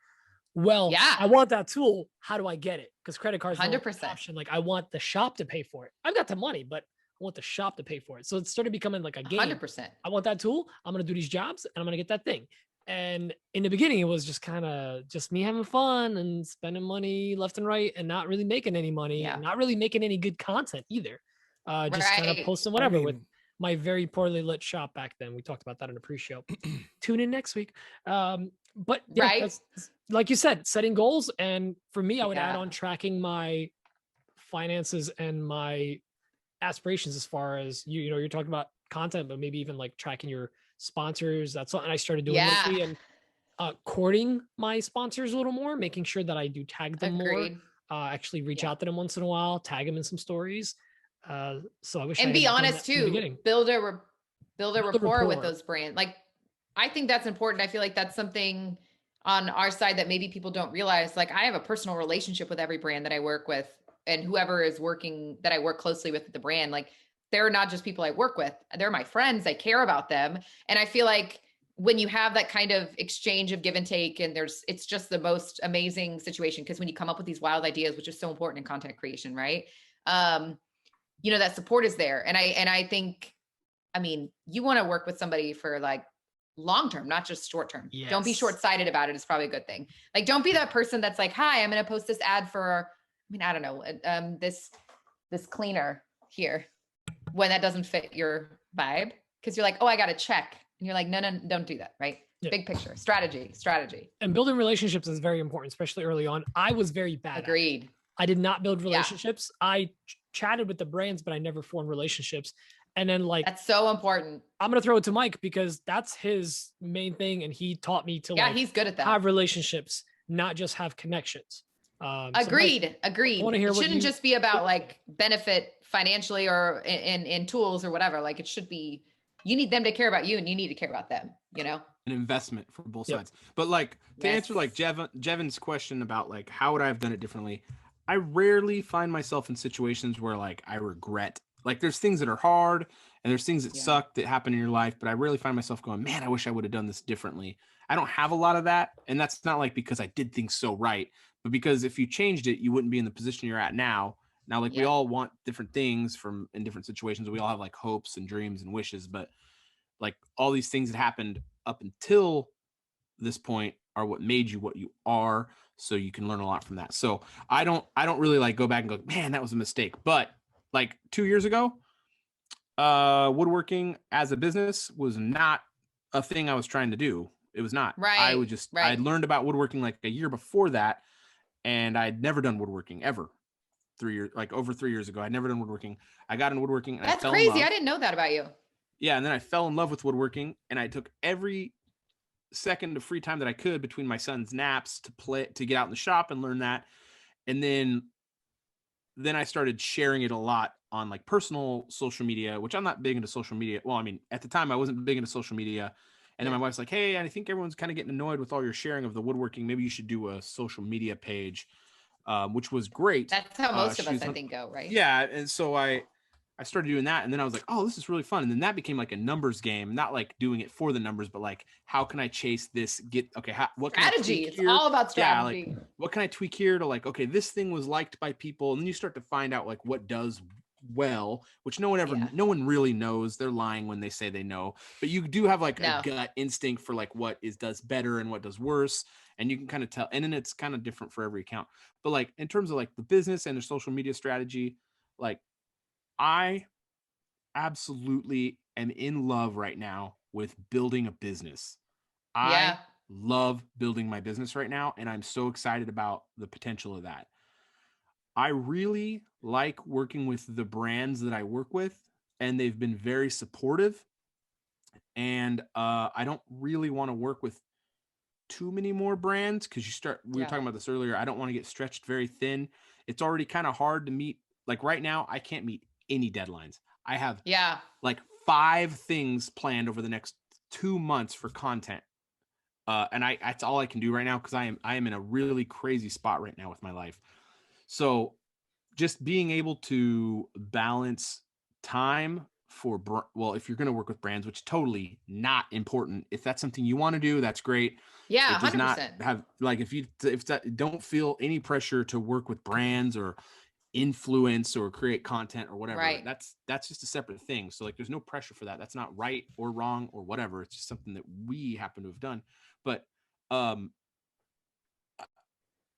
well, I want that tool. How do I get it? Because credit cards 100% option. Like, I want the shop to pay for it. I've got the money, but I want the shop to pay for it. So it started becoming like a game. 100%. I want that tool. I'm going to do these jobs and I'm going to get that thing. And in the beginning, it was just kind of just me having fun and spending money left and right and not really making any money and not really making any good content either. Just kind of posting whatever with my very poorly lit shop back then. We talked about that in a pre-show. Tune in next week. But that's, like you said, setting goals. And for me, I would add on tracking my finances and my aspirations as far as you're talking about content, but maybe even like tracking your sponsors. That's something I started doing lately, and courting my sponsors a little more, making sure that I do tag them more, actually reach out to them once in a while, tag them in some stories. So I wish, and be honest too, build a rapport with those brands. Like, I think that's important. I feel like that's something on our side that maybe people don't realize. Like, I have a personal relationship with every brand that I work with, and whoever is working that I work closely with the brand. Like, they're not just people I work with, they're my friends. I care about them. And I feel like when you have that kind of exchange of give and take, and it's just the most amazing situation. Because when you come up with these wild ideas, which is so important in content creation, right? That support is there. And I think, you want to work with somebody for like long-term, not just short-term. Yes. Don't be short-sighted about it. It's probably a good thing. Like, don't be that person that's like, hi, I'm going to post this ad for, I don't know, this cleaner here, when that doesn't fit your vibe. Cause you're like, oh, I got to check. And you're like, no, don't do that. Right. Yeah. Big picture, strategy. And building relationships is very important, especially early on. I was very bad. Agreed. I did not build relationships. Yeah. I chatted with the brands, but I never formed relationships. And then that's so important. I'm going to throw it to Mike because that's his main thing. And he taught me to he's good at that. Have relationships, not just have connections. Agreed. So Mike, agreed. It shouldn't just be about like benefit financially or in tools or whatever. Like, it should be, you need them to care about you and you need to care about them, An investment for both sides. But like, to answer like Jevin's question about like, how would I have done it differently? I rarely find myself in situations where like I regret. Like, there's things that are hard and there's things that suck that happen in your life, but I rarely find myself going, man, I wish I would have done this differently. I don't have a lot of that. And that's not like because I did things so right, but because if you changed it, you wouldn't be in the position you're at now. Now, like we all want different things in different situations. We all have like hopes and dreams and wishes, but like all these things that happened up until this point are what made you what you are. So you can learn a lot from that. So I don't really like go back and go, man, that was a mistake. But like 2 years ago, woodworking as a business was not a thing I was trying to do. It was not. Right. I would just, I learned about woodworking like a year before that. And I'd never done woodworking ever. Over 3 years ago, I'd never done woodworking. I got into woodworking. And that's crazy. I didn't know that about you. Yeah. And then I fell in love with woodworking and I took second of free time that I could between my son's naps to get out in the shop and learn that. And then I started sharing it a lot on like personal social media, which I'm not big into social media. Well, I mean, at the time I wasn't big into social media. And then my wife's like, hey, I think everyone's kind of getting annoyed with all your sharing of the woodworking. Maybe you should do a social media page, which was great. That's how most of us, I think, go, right? Yeah. And so I started doing that. And then I was like, oh, this is really fun. And then that became like a numbers game, not like doing it for the numbers, but like, how can I chase this? What strategy? Can I it's all about strategy. Yeah, like, what can I tweak here to like, okay, this thing was liked by people. And then you start to find out like what does well, which no one really knows. They're lying when they say they know, but you do have like a gut instinct for like what does better and what does worse. And you can kind of tell, and then it's kind of different for every account. But like in terms of like the business and the social media strategy, like I absolutely am in love right now with building a business. I love building my business right now, and I'm so excited about the potential of that. I really like working with the brands that I work with, and they've been very supportive. And I don't really want to work with too many more brands because we were talking about this earlier. I don't want to get stretched very thin. It's already kind of hard to meet. Like right now, I can't meet any deadlines. I have like 5 things planned over the next 2 months for content. And that's all I can do right now because I am in a really crazy spot right now with my life. So just being able to balance time if you're going to work with brands, which totally not important. If that's something you want to do, that's great. Yeah, it does 100%. not have like if that don't feel any pressure to work with brands or influence or create content or whatever. Right. That's just a separate thing. So like there's no pressure for that. That's not right or wrong or whatever. It's just something that we happen to have done. But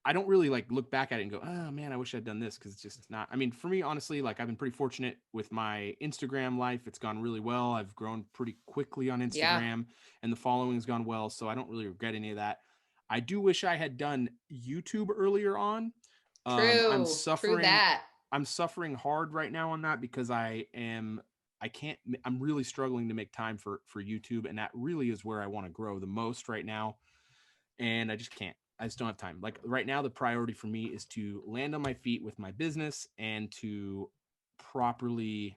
I don't really like look back at it and go, oh man, I wish I'd done this, because it's just not. I mean, for me, honestly, like I've been pretty fortunate with my Instagram life. It's gone really well. I've grown pretty quickly on Instagram and the following has gone well. So I don't really regret any of that. I do wish I had done YouTube earlier on. I'm suffering hard right now on that because I'm really struggling to make time for YouTube. And that really is where I want to grow the most right now. And I just can't. I just don't have time. Like right now, the priority for me is to land on my feet with my business and to properly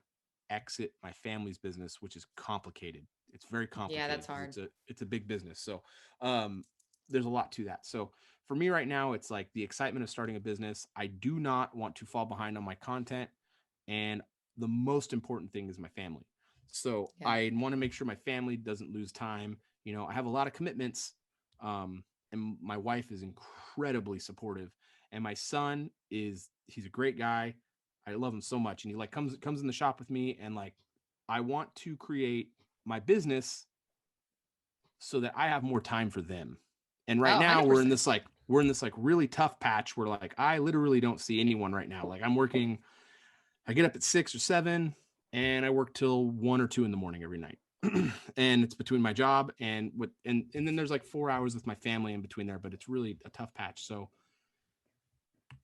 exit my family's business, which is complicated. It's very complicated. Yeah, that's hard. It's a big business. So there's a lot to that. So for me right now, it's like the excitement of starting a business. I do not want to fall behind on my content. And the most important thing is my family. So I want to make sure my family doesn't lose time. You know, I have a lot of commitments. And my wife is incredibly supportive, and my son he's a great guy. I love him so much. And he like comes in the shop with me, and like, I want to create my business so that I have more time for them. And right now 100%. we're in this like really tough patch where like, I literally don't see anyone right now. Like I get up at 6 or 7 and I work till 1 or 2 in the morning every night. And it's between my job and then there's like 4 hours with my family in between there, but it's really a tough patch. So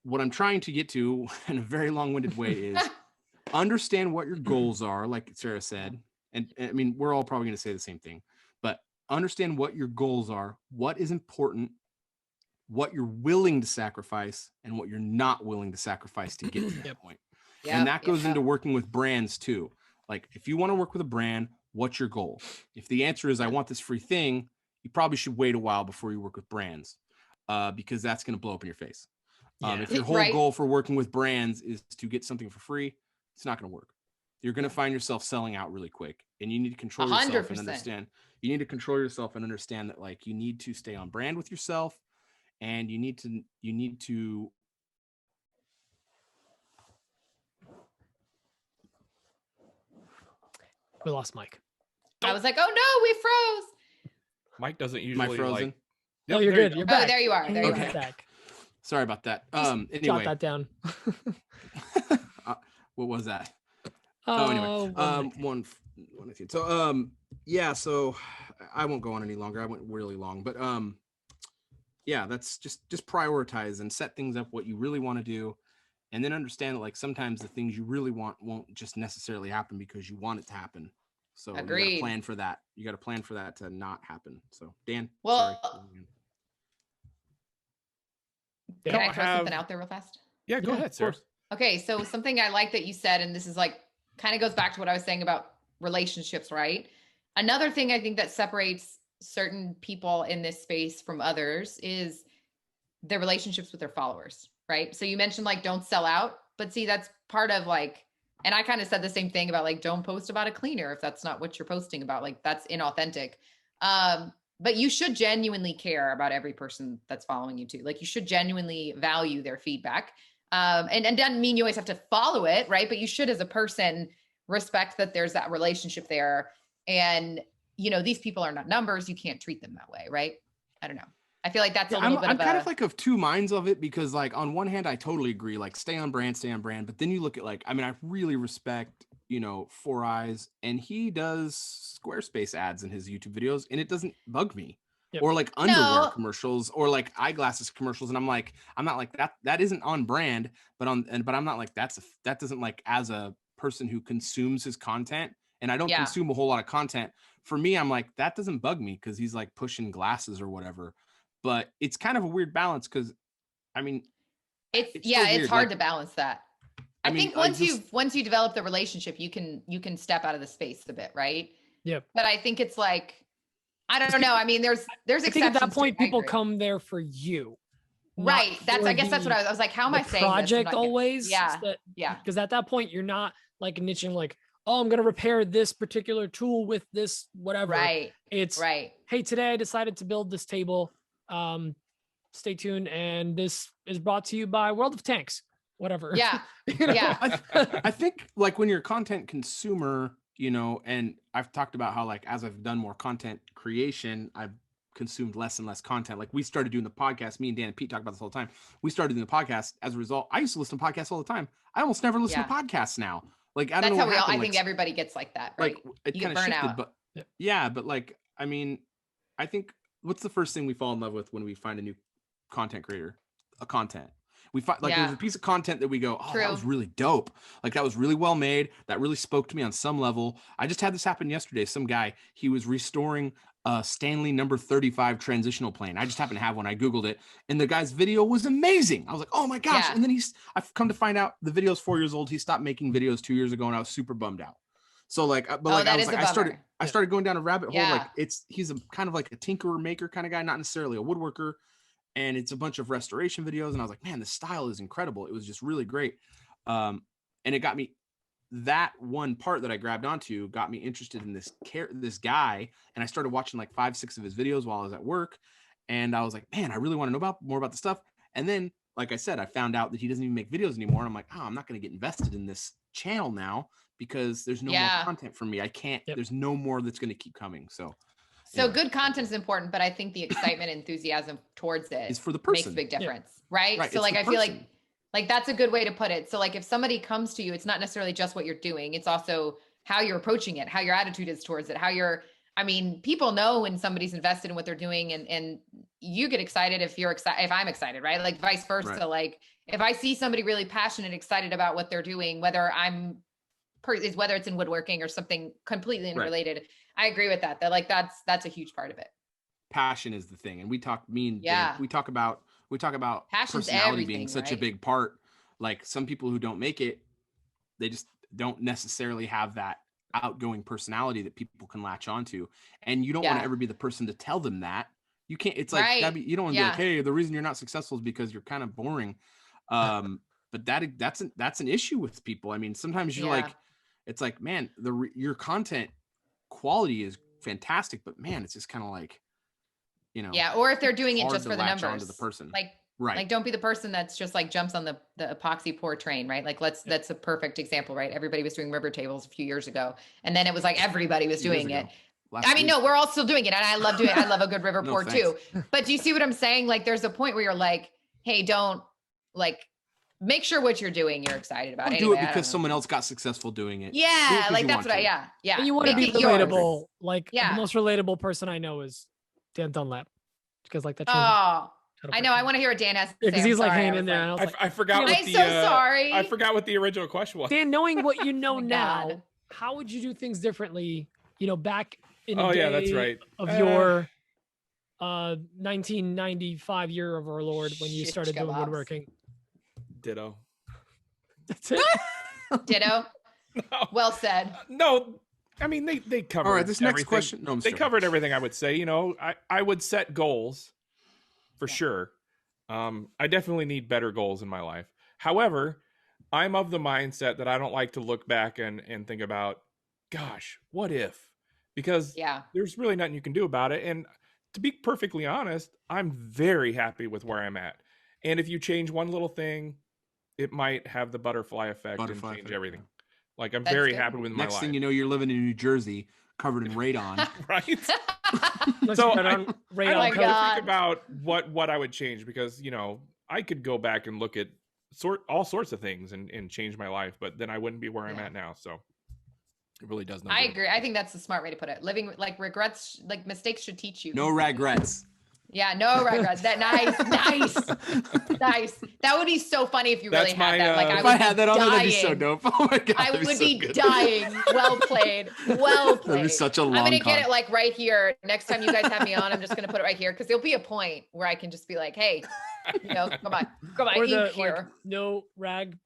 what I'm trying to get to in a very long-winded way is understand what your goals are, like Sarah said. And I mean, we're all probably going to say the same thing, but understand what your goals are, what is important, what you're willing to sacrifice, and what you're not willing to sacrifice to get to that point. And that goes into working with brands too. Like if you want to work with a brand, what's your goal? If the answer is I want this free thing, you probably should wait a while before you work with brands, because that's going to blow up in your face. If your whole goal for working with brands is to get something for free, it's not going to work. You're going to find yourself selling out really quick, and you need to control yourself 100%. and understand. You need to control yourself and understand that like you need to stay on brand with yourself, and you need to. We lost Mike. I was like, oh no, we froze. Mike doesn't Am I usually frozen? like. Oh, you're good. You're back. Oh, there you are. There you Okay. are. Back. Sorry about that. Jot Anyway, that down. what was that? Anyway, so yeah, so I won't go on any longer. I went really long, but yeah, that's just prioritize and set things up what you really want to do, and then understand that like sometimes the things you really want won't just necessarily happen because you want it to happen. So Agreed. you got to plan for that. You got to plan for that to not happen. So Dan, Well, sorry. can I throw something out there real fast? Yeah, go ahead, sir. Okay, so something I like that you said, and this is like kind of goes back to what I was saying about relationships, right? Another thing I think that separates certain people in this space from others is their relationships with their followers, right? So you mentioned like don't sell out, but see, that's part of like, and I kind of said the same thing about like don't post about a cleaner if that's not what you're posting about. Like that's inauthentic. But you should genuinely care about every person that's following you too. Like you should genuinely value their feedback. And doesn't mean you always have to follow it, right? But you should, as a person, respect that there's that relationship there. And, you know, these people are not numbers. You can't treat them that way, right? I don't know. I feel like that's a little bit I'm kind of like of two minds of it, because like on one hand, I totally agree, like stay on brand. But then you look at like, I mean, I really respect, you know, Four Eyes, and he does Squarespace ads in his YouTube videos, and it doesn't bug me. Yep. Or like underwear commercials or like eyeglasses commercials. And I'm not like that isn't on brand, but I'm not like that doesn't, like, as a person who consumes his content, and I don't consume a whole lot of content. For me, I'm like, that doesn't bug me because he's like pushing glasses or whatever. But it's kind of a weird balance because, I mean, it's hard to balance that. I think once you develop the relationship, you can step out of the space a bit, right? Yep. But I think it's like, I don't know. I mean, there's exceptions. I think at that point, people come there for you. Right. I guess that's what I was like, how am I saying project this? Always. Yeah. Yeah. Because at that point, you're not like niching like, oh, I'm going to repair this particular tool with this, whatever. Right. It's right. Hey, today I decided to build this table. Stay tuned. And this is brought to you by World of Tanks, whatever. Yeah. You know? Yeah. I think like when you're a content consumer, you know, and I've talked about how like as I've done more content creation, I've consumed less and less content. Like we started doing the podcast, me and Dan and Pete talk about this all the time. We started doing the podcast as a result. I used to listen to podcasts all the time. I almost never listen to podcasts now. Like I don't know what happened. I think everybody gets like that, right? Like it kind of shifted, but but like I mean, I think what's the first thing we fall in love with when we find a new content creator? A content. We find like there's a piece of content that we go, oh, that was really dope. Like that was really well made. That really spoke to me on some level. I just had this happen yesterday. Some guy, he was restoring a Stanley number 35 transitional plane. I just happened to have one. I Googled it, and the guy's video was amazing. I was like, oh my gosh. Yeah. And then I've come to find out the video's 4 years old. He stopped making videos 2 years ago, and I was super bummed out. So like, but like, I started going down a rabbit hole. Like he's a kind of like a tinkerer maker kind of guy, not necessarily a woodworker. And it's a bunch of restoration videos. And I was like, man, the style is incredible. It was just really great. And it got me, that one part that I grabbed onto got me interested in this guy. And I started watching like 5-6 of his videos while I was at work. And I was like, man, I really want to know more about the stuff. And then, like I said, I found out that he doesn't even make videos anymore. And I'm like, oh, I'm not going to get invested in this channel now because there's no more content for me. I can't, there's no more that's going to keep coming. So good content is important, but I think the excitement and enthusiasm towards it is for the person. Makes a big difference, right? So like, I feel like that's a good way to put it. So like if somebody comes to you, it's not necessarily just what you're doing. It's also how you're approaching it, how your attitude is towards it, I mean, people know when somebody's invested in what they're doing and you get excited if I'm excited, right? Like vice versa. Right. Like if I see somebody really passionate, excited about what they're doing, whether it's in woodworking or something completely unrelated. Right. I agree with that. Like that's a huge part of it. Passion is the thing. And we talk about passion's personality being such a big part. Like some people who don't make it, they just don't necessarily have that outgoing personality that people can latch onto. And you don't want to ever be the person to tell them that. You can't, it's like, you don't want to be like, hey, the reason you're not successful is because you're kind of boring. But that's an issue with people. I mean, sometimes you're like, it's like, man, your content quality is fantastic, but man, it's just kind of like, you know. Yeah, or if they're doing it just for the numbers. Onto the person. Like don't be the person that's just like jumps on the epoxy pour train, right? Like that's a perfect example, right? Everybody was doing river tables a few years ago, and then it was like everybody was doing it. No, we're all still doing it, and I love doing it. I love a good river pour too. But do you see what I'm saying? Like there's a point where you're like, hey, don't like. Make sure what you're doing, you're excited about. Do it because someone else got successful doing it. Yeah, like that's what yeah. And you want to be relatable. Like the most relatable person I know is Dan Dunlap, because like that. Oh, I know. I want to hear what Dan has to say. Because he's like hanging in there. I forgot. I forgot what the original question was. Dan, knowing what you know now, how would you do things differently back in the Oh day yeah, that's right. of your 1995 year of our Lord when you Shish started doing kebabs. woodworking. Ditto. That's it. Ditto. No. Well said. No, I mean they covered. All right, this next everything. question. No, I'm They joking. covered everything. I would say. I would set goals for sure. I definitely need better goals in my life. However, I'm of the mindset that I don't like to look back and think about, gosh, what if? Because Yeah. there's really nothing you can do about it. And to be perfectly honest, I'm very happy with where I'm at. And if you change one little thing, it might have the butterfly effect and change effect, everything. yeah. Like I'm That's very good. happy with my Next life. thing you know, you're living in New Jersey, covered in radon. Right? Let's So put I- on radon I don't my have coat. to God. think about what I would change because I could go back and look at all sorts of things and change my life, but then I wouldn't be where I'm Yeah. at now. So it really does no I good. agree. I think that's the smart way to put it. Living like regrets, like mistakes should teach you. No regrets. Yeah, no regrets. That nice. That would be so funny if you really That's my, had that. Like If I I would had that on there, that'd be so dying. dope. Oh my god, I that'd would so be good. dying. Well played. Well played. That'd be such a long I'm gonna con. get it like right here. Next time you guys have me on, I'm just gonna put it right here because there'll be a point where I can just be like, hey, come on, Or ink the here. like, no rag.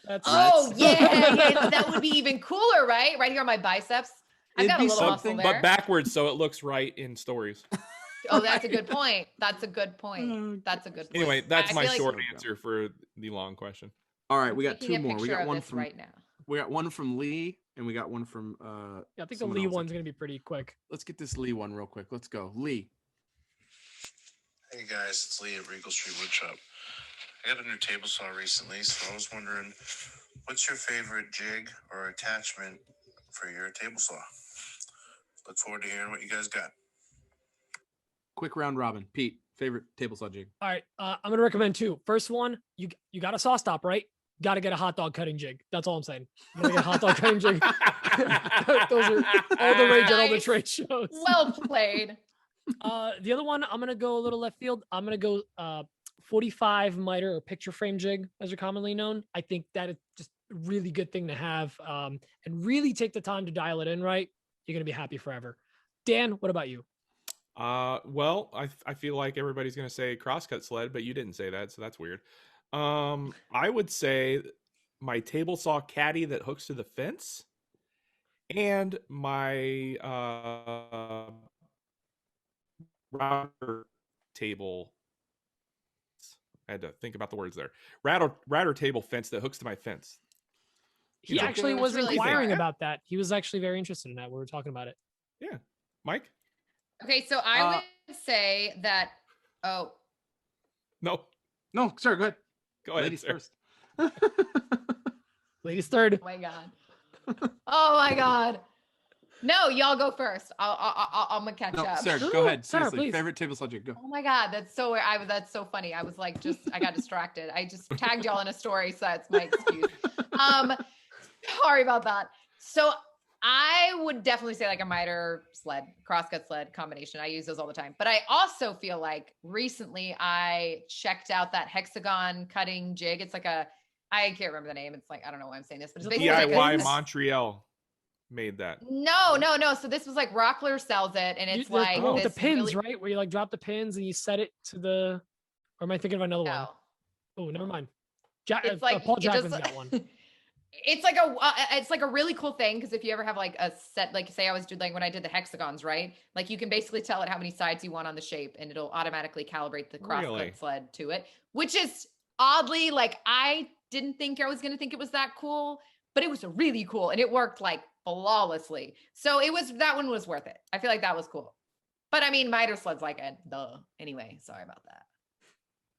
That's Oh yeah, that would be even cooler, right? Right here on my biceps. I've It'd got a be little muscle something, there. But backwards so it looks right in stories. Oh, that's a good point. That's a good point. That's a good point. Anyway, that's I my feel like- short answer for the long question. All right, I'm we got taking two a more. We picture got of one this from right now. we got one from Lee, and we got one from Yeah, I think the someone Lee else. one's gonna be pretty quick. Let's get this Lee one real quick. Let's go, Lee. Hey guys, it's Lee at Regal Street Woodshop. I got a new table saw recently, so I was wondering, what's your favorite jig or attachment for your table saw? Look forward to hearing what you guys got. Quick round robin. Pete, favorite table saw jig. All right, I'm gonna recommend two. First one, you got a saw stop, right? Got to get a hot dog cutting jig. That's all I'm saying. I'm gonna get a hot dog cutting jig. Those are all the rage at all the Nice. trade shows. Well played. The other one, I'm gonna go a little left field. I'm gonna go 45 miter or picture frame jig, as they're commonly known. I think that is just a really good thing to have, and really take the time to dial it in right. You're gonna be happy forever. Dan, what about you? Well, I feel like everybody's gonna say crosscut sled, but you didn't say that, so that's weird. I would say my table saw caddy that hooks to the fence, and my router table. I had to think about the words there. Router table fence that hooks to my fence. He You took actually the- was That's really inquiring fair. about that. He was actually very interested in that. We were talking about it. Yeah, Mike. Okay, so I would say that. Oh, No, No, sorry, go ahead. go ahead. Ladies sir. first. Ladies third. oh my god. Oh my god. No, y'all go first. I'm gonna catch No, up. Sarah, go ahead. Sarah, Seriously, please. favorite table saw jig. Go. Oh my god, that's so weird. That's so funny. I was like, I got distracted. I just tagged y'all in a story, so that's my excuse. Sorry about that. So I would definitely say like a miter sled, crosscut sled combination. I use those all the time. But I also feel like recently I checked out that Hexagon Cutting Jig. It's like I can't remember the name. It's like, I don't know why I'm saying this, but it's Is it basically like DIY a- Montreal made that. No. So this was like Rockler sells it, and it's You- like with the this pins, really- right? Where you like drop the pins and you set it to the. Or am I thinking of another one? No. Oh, never mind. It's like Paul it just- Jackman's got one. It's like a really cool thing because if you ever have like a set, like say I was doing like when I did the hexagons, right? Like you can basically tell it how many sides you want on the shape, and it'll automatically calibrate the crosscut Really? sled to it, which is oddly like I didn't think I was gonna think it was that cool, but it was really cool and it worked like flawlessly. So that one was worth it. I feel like that was cool. But I mean, miter sled's like a duh. Anyway, sorry about that.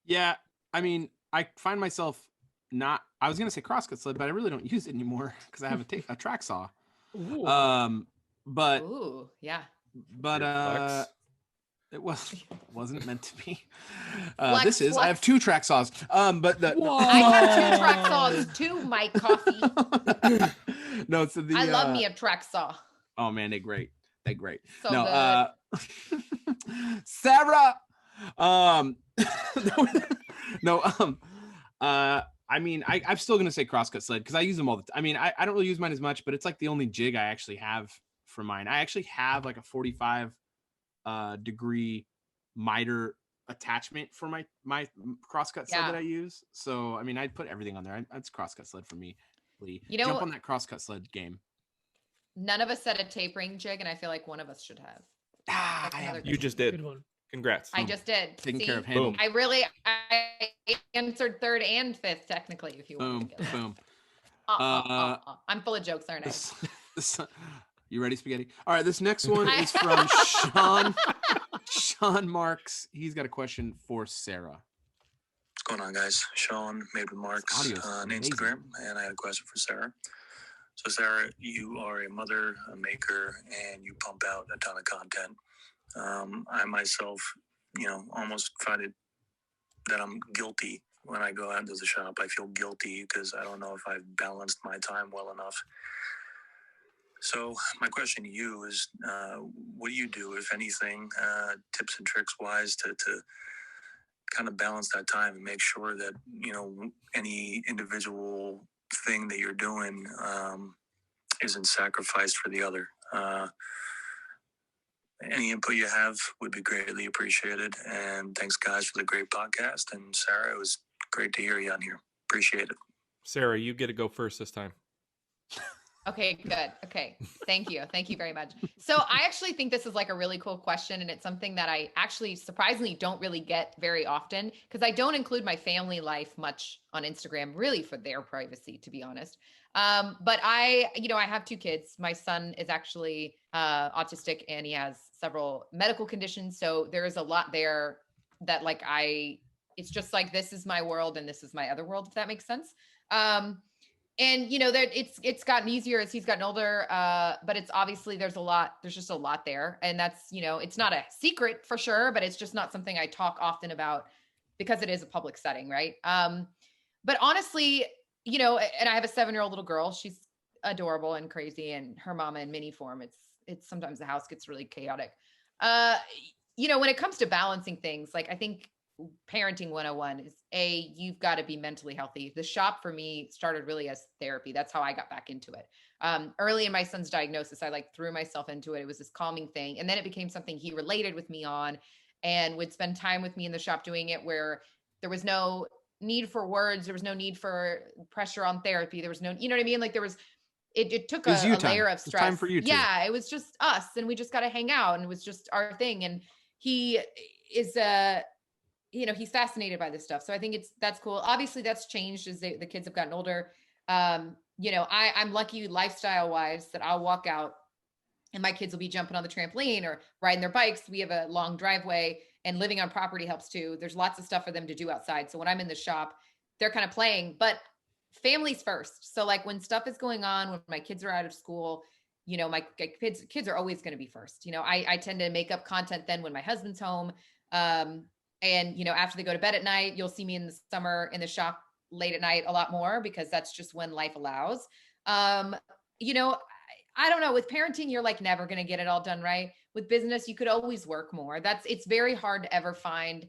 Yeah, I mean, I find myself not. I was gonna say crosscut sled, but I really don't use it anymore because I have a track saw. Ooh. But Ooh, yeah. but Your flex. it wasn't meant to be. Flex, This is. I have flex. 2 track saws. But the Whoa. I have 2 track saws too, Mike Coffee. no, so the I love me a track saw. Oh man, they're great. They're great. So no, Sarah. I mean, I'm still gonna say crosscut sled because I use them all the time. I mean, I don't really use mine as much, but it's like the only jig I actually have for mine. I actually have like a 45 degree miter attachment for my crosscut sled that I use. So I mean, I'd put everything on there. It's crosscut sled for me. Lee, jump on that crosscut sled game. None of us said a tapering jig, and I feel like one of us should have. You just did. Good one. Congrats. I just did. Taking care of him. I answered third and fifth technically. If you want to get boom. I'm full of jokes, aren't I? You ready, Spaghetti? All right, this next one is from Sean Marks. He's got a question for Sarah. What's going on, guys? Sean, Made with Marks on Instagram, and I had a question for Sarah. So, Sarah, you are a mother, a maker, and you pump out a ton of content. I myself, almost find it that I'm guilty when I go out into the shop. I feel guilty because I don't know if I've balanced my time well enough. So my question to you is, what do you do, if anything, tips and tricks wise, to kind of balance that time and make sure that, any individual thing that you're doing isn't sacrificed for the other? Any input you have would be greatly appreciated. And thanks, guys, for the great podcast. And Sarah, it was great to hear you on here. Appreciate it. Sarah, you get to go first this time. Okay, good. Okay. Thank you. Thank you very much. So I actually think this is like a really cool question. And it's something that I actually surprisingly don't really get very often, because I don't include my family life much on Instagram, really for their privacy, to be honest. But I have 2 kids. My son is actually autistic, and he has several medical conditions. So there is a lot there that it's just like, this is my world and this is my other world, if that makes sense. And that it's gotten easier as he's gotten older. But it's obviously there's just a lot there. And that's, it's not a secret for sure, but it's just not something I talk often about because it is a public setting. Right. But honestly, and I have a 7-year-old little girl. She's adorable and crazy, and her mama in mini form. It's sometimes the house gets really chaotic. When it comes to balancing things, like I think parenting 101 is you've got to be mentally healthy. The shop for me started really as therapy. That's how I got back into it. Early in my son's diagnosis, I threw myself into it. It was this calming thing. And then it became something he related with me on and would spend time with me in the shop doing it, where there was no need for words. There was no need for pressure on therapy. There was no, you know what I mean? Like it took a layer of stress. Time for you two. Yeah. It was just us, and we just got to hang out, and it was just our thing. And he is he's fascinated by this stuff. So I think that's cool. Obviously that's changed as the kids have gotten older. I'm lucky lifestyle wise that I'll walk out and my kids will be jumping on the trampoline or riding their bikes. We have a long driveway, and living on property helps too. There's lots of stuff for them to do outside. So when I'm in the shop, they're kind of playing, but family's first. So like when stuff is going on, when my kids are out of school, my kids are always going to be first. I tend to make up content then when my husband's home. And, after they go to bed at night, you'll see me in the summer in the shop late at night a lot more, because that's just when life allows. I don't know, with parenting, you're like never going to get it all done right. With business, you could always work more. It's very hard to ever find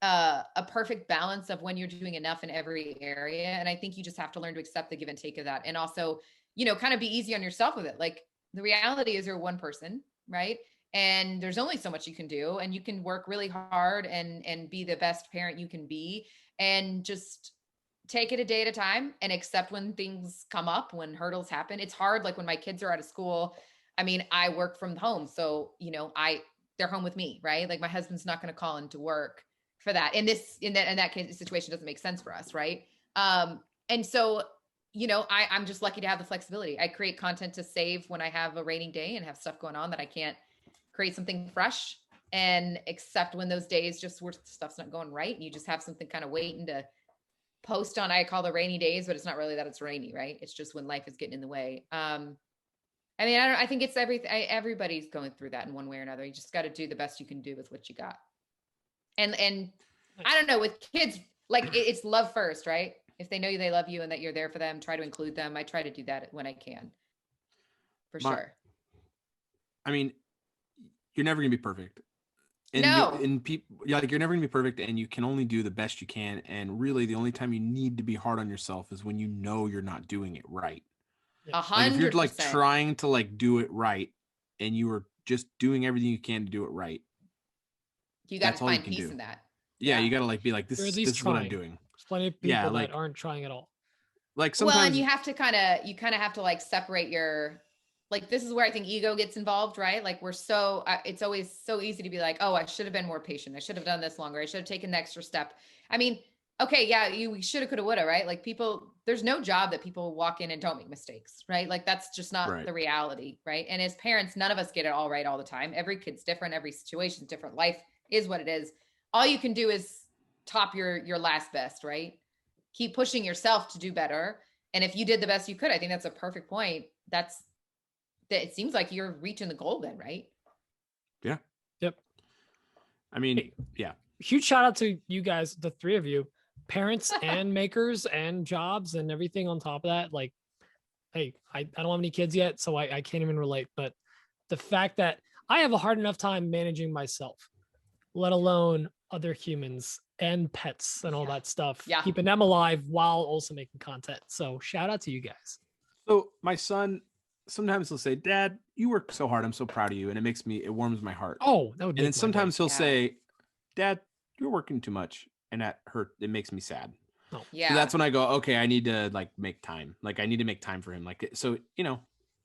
a perfect balance of when you're doing enough in every area. And I think you just have to learn to accept the give and take of that. And also, kind of be easy on yourself with it. Like the reality is you're one person, right? And there's only so much you can do, and you can work really hard and be the best parent you can be, and just take it a day at a time and accept when things come up, when hurdles happen. It's hard. Like when my kids are out of school, I mean, I work from home. So, they're home with me, right? Like my husband's not going to call into work for that. In that case, situation doesn't make sense for us. Right. And so, I'm just lucky to have the flexibility. I create content to save when I have a raining day and have stuff going on that I can't create something fresh, and accept when those days just where stuff's not going right. And you just have something kind of waiting to post on. I call the rainy days, but it's not really that it's rainy, right? It's just when life is getting in the way. I think it's everything. Everybody's going through that in one way or another. You just got to do the best you can do with what you got. And I don't know, with kids, like it's love first, right? If they know they love you and that you're there for them, try to include them. I try to do that when I can, for sure. I mean, you're never gonna be perfect. And no. You're never gonna be perfect, and you can only do the best you can. And really, the only time you need to be hard on yourself is when you know you're not doing it right. Like if you're like 100%. trying to like do it right and you were just doing everything you can to do it right, You got that's to all you find can peace do. in that. Yeah, you got to like be like, this Or at is least what I'm trying. doing. There's plenty of people Yeah, like- that aren't trying at all. Like Well, and sometimes you have to kind of have to like separate your, like, this is where I think ego gets involved, right? Like we're so, it's always so easy to be like, oh, I should have been more patient. I should have done this longer. I should have taken the extra step. I mean, okay, yeah, you shoulda, coulda, woulda, right? Like people, there's no job that people walk in and don't make mistakes, right? Like that's just not Right. the reality, right? And as parents, none of us get it all right all the time. Every kid's different. Every situation's different. Life is what it is. All you can do is top your last best, right? Keep pushing yourself to do better. And if you did the best you could, I think that's a perfect point. That it seems like you're reaching the goal then, right? Yeah. Yep. I mean, yeah. Huge shout out to you guys, the three of you, parents and makers and jobs and everything on top of that. Like, hey, I don't have any kids yet, so I can't even relate. But the fact that I have a hard enough time managing myself, let alone other humans and pets and all that stuff, keeping them alive while also making content. So shout out to you guys. So my son, sometimes he'll say, Dad, you work so hard. I'm so proud of you. And it warms my heart. Oh, that would. And then sometimes he'll say, Dad, you're working too much. And it makes me sad. Oh. Yeah. So that's when I go, okay, I need to like make time. Like I need to make time for him. Like, so,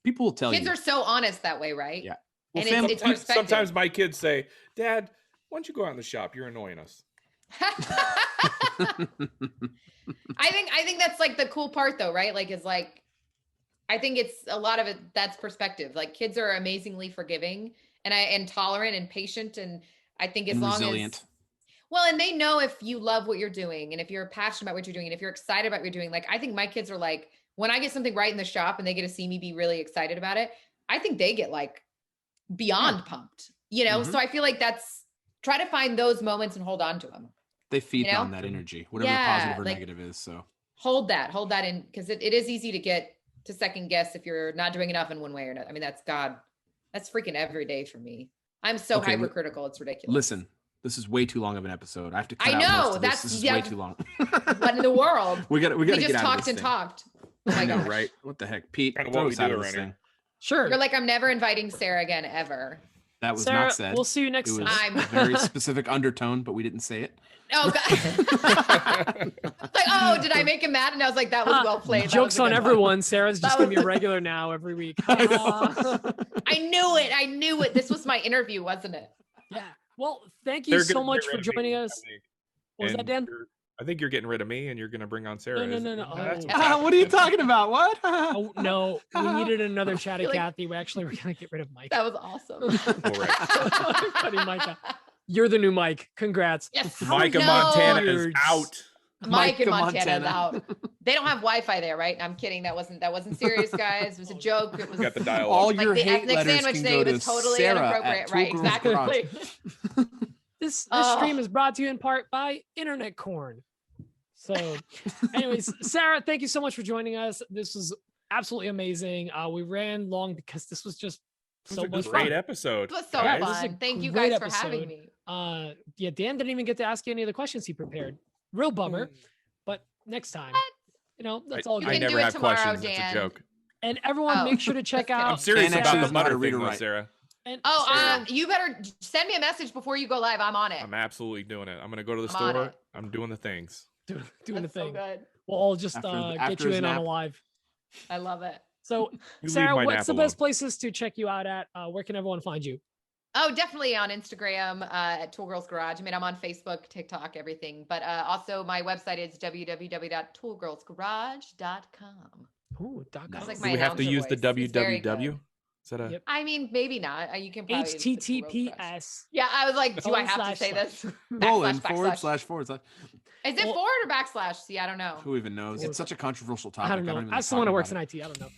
people will tell Kids you. are so honest that way, right? Yeah. Well, Well, and it's perspective. Sometimes my kids say, Dad, why don't you go out in the shop? You're annoying us. I think that's like the cool part though, right? Like is like, I think it's a lot of it. That's perspective. Like kids are amazingly forgiving and tolerant and patient. And I think as long resilient. Well, and they know if you love what you're doing and if you're passionate about what you're doing and if you're excited about what you're doing, like I think my kids are like, when I get something right in the shop and they get to see me be really excited about it, I think they get like beyond pumped, So I feel like try to find those moments and hold on to them. They feed on that energy, whatever the positive or negative is. So hold that in, because it is easy to get to second guess if you're not doing enough in one way or another. I mean, that's freaking every day for me. I'm so hypercritical. It's ridiculous. Listen, this is way too long of an episode. I have to cut I out know most of this. This is way too long. What in the world? we got to get just out talked of this and thing. talked. Oh my I know, gosh. right? What the heck, Pete? Kind of Throw what we us out do of this around thing. Sure. You're like, I'm never inviting Sarah again, ever. That was Sarah, not said. we'll see you next It was time. a very specific undertone, but we didn't say it. Oh God. Like, oh, did I make him mad? And I was like, that was well played. Jokes on everyone. Sarah's just gonna be a regular now every week. I knew it. This was my interview, wasn't it? Yeah. Well, thank you so much for joining us. What was that, Dan? I think you're getting rid of me and you're going to bring on Sarah. No. What are you talking about? What? Oh, no, we needed another chatty Cathy. We actually were going to get rid of Mike. That was awesome. Funny, Micah. You're the new Mike. Congrats. Yes. Micah Montana is out. Mike and Montana's out. They don't have Wi-Fi there, right? I'm kidding. That wasn't serious, guys. It was a joke. It was Got the dial. All like your the hate ethnic letters sandwich can thing go to was totally Sarah inappropriate, at right? Tool Girls Garage. Exactly. This stream is brought to you in part by Internet Corn. So, anyways, Sarah, thank you so much for joining us. This was absolutely amazing. We ran long because this was just so much fun. Great episode. It was so fun. Thank you guys for having me. Yeah, Dan didn't even get to ask you any of the questions he prepared. Real bummer, but next time, that's all. I never have questions. It's a joke. And everyone, make sure to check out. I'm serious about the butter read thing, right. Sarah. And you better send me a message before you go live. I'm on it. I'm absolutely doing it. I'm going to go to the I'm on store. it. I'm doing the things. Doing the thing. So good. We'll all just After get you his in on a nap. live. I love it. So, You Sarah, leave my what's the nap best places to check you out at? Where can everyone find you? Oh, definitely on Instagram at Tool Girls Garage. I mean, I'm on Facebook, TikTok, everything. But also my website is www.toolgirlsgarage.com. Ooh, That's like Do my we have to announcer use the voice. It's very www? good. Is that a... Yep. I mean, maybe not. You can probably use the Tool Girls Garage. HTTPS. Yeah, I was like, do I have to say this? Backslash, backslash. Is it forward or backslash? See, I don't know. Who even knows? It's such a controversial topic. I don't know. even As talk someone who about works it. in IT, I don't know.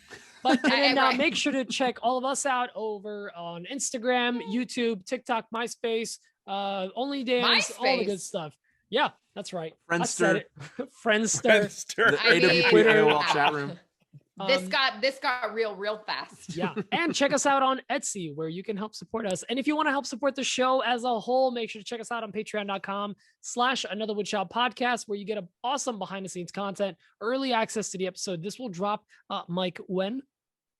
But and then, Right. make sure to check all of us out over on Instagram, YouTube, TikTok, MySpace, Only Dance, all the good stuff. Yeah, that's right. I said it. Friendster. The I mean, AWP Twitter. AOL chat room. This got real fast. Yeah. And check us out on Etsy, where you can help support us. And if you want to help support the show as a whole, make sure to check us out on patreon.com/Another Woodshop Podcast, where you get awesome behind the scenes content, early access to the episode. This will drop, Mike, when?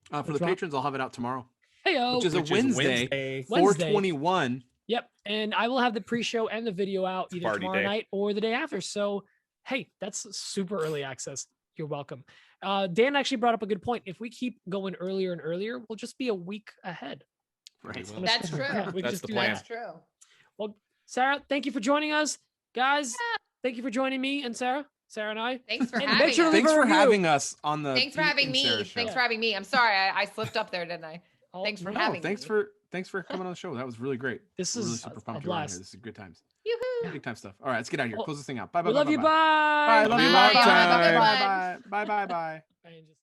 For the patrons, I'll have it out tomorrow. Heyo. Which is a Wednesday. 4/21. Yep. And I will have the pre-show and the video out either tomorrow night or the day after. So, hey, that's super early access. You're welcome. Dan actually brought up a good point. If we keep going earlier and earlier, we'll just be a week ahead. Right. That's true. Yeah, we That's just the do plan. that. That's true. Well, Sarah, thank you for joining us. Guys, thank you for joining me and Sarah and I. Thanks for And having make sure to us. leave Thanks a for review. having us on the Thanks for Pete having and me. Sarah show. Thanks for having me. I'm sorry, I slipped up there, didn't I? Oh, Thanks for no, having Thanks me. for coming on the show. That was really great. This We're really is super a pumped you're on here. blast. This is good times. Yoo-hoo. Big time stuff. All right, let's get out of here. Well, Close this thing out. Bye bye. We love you. Bye. Bye. Bye. Love you. Bye. Long Y'all have a good time. one. Bye bye. Bye bye bye. And just-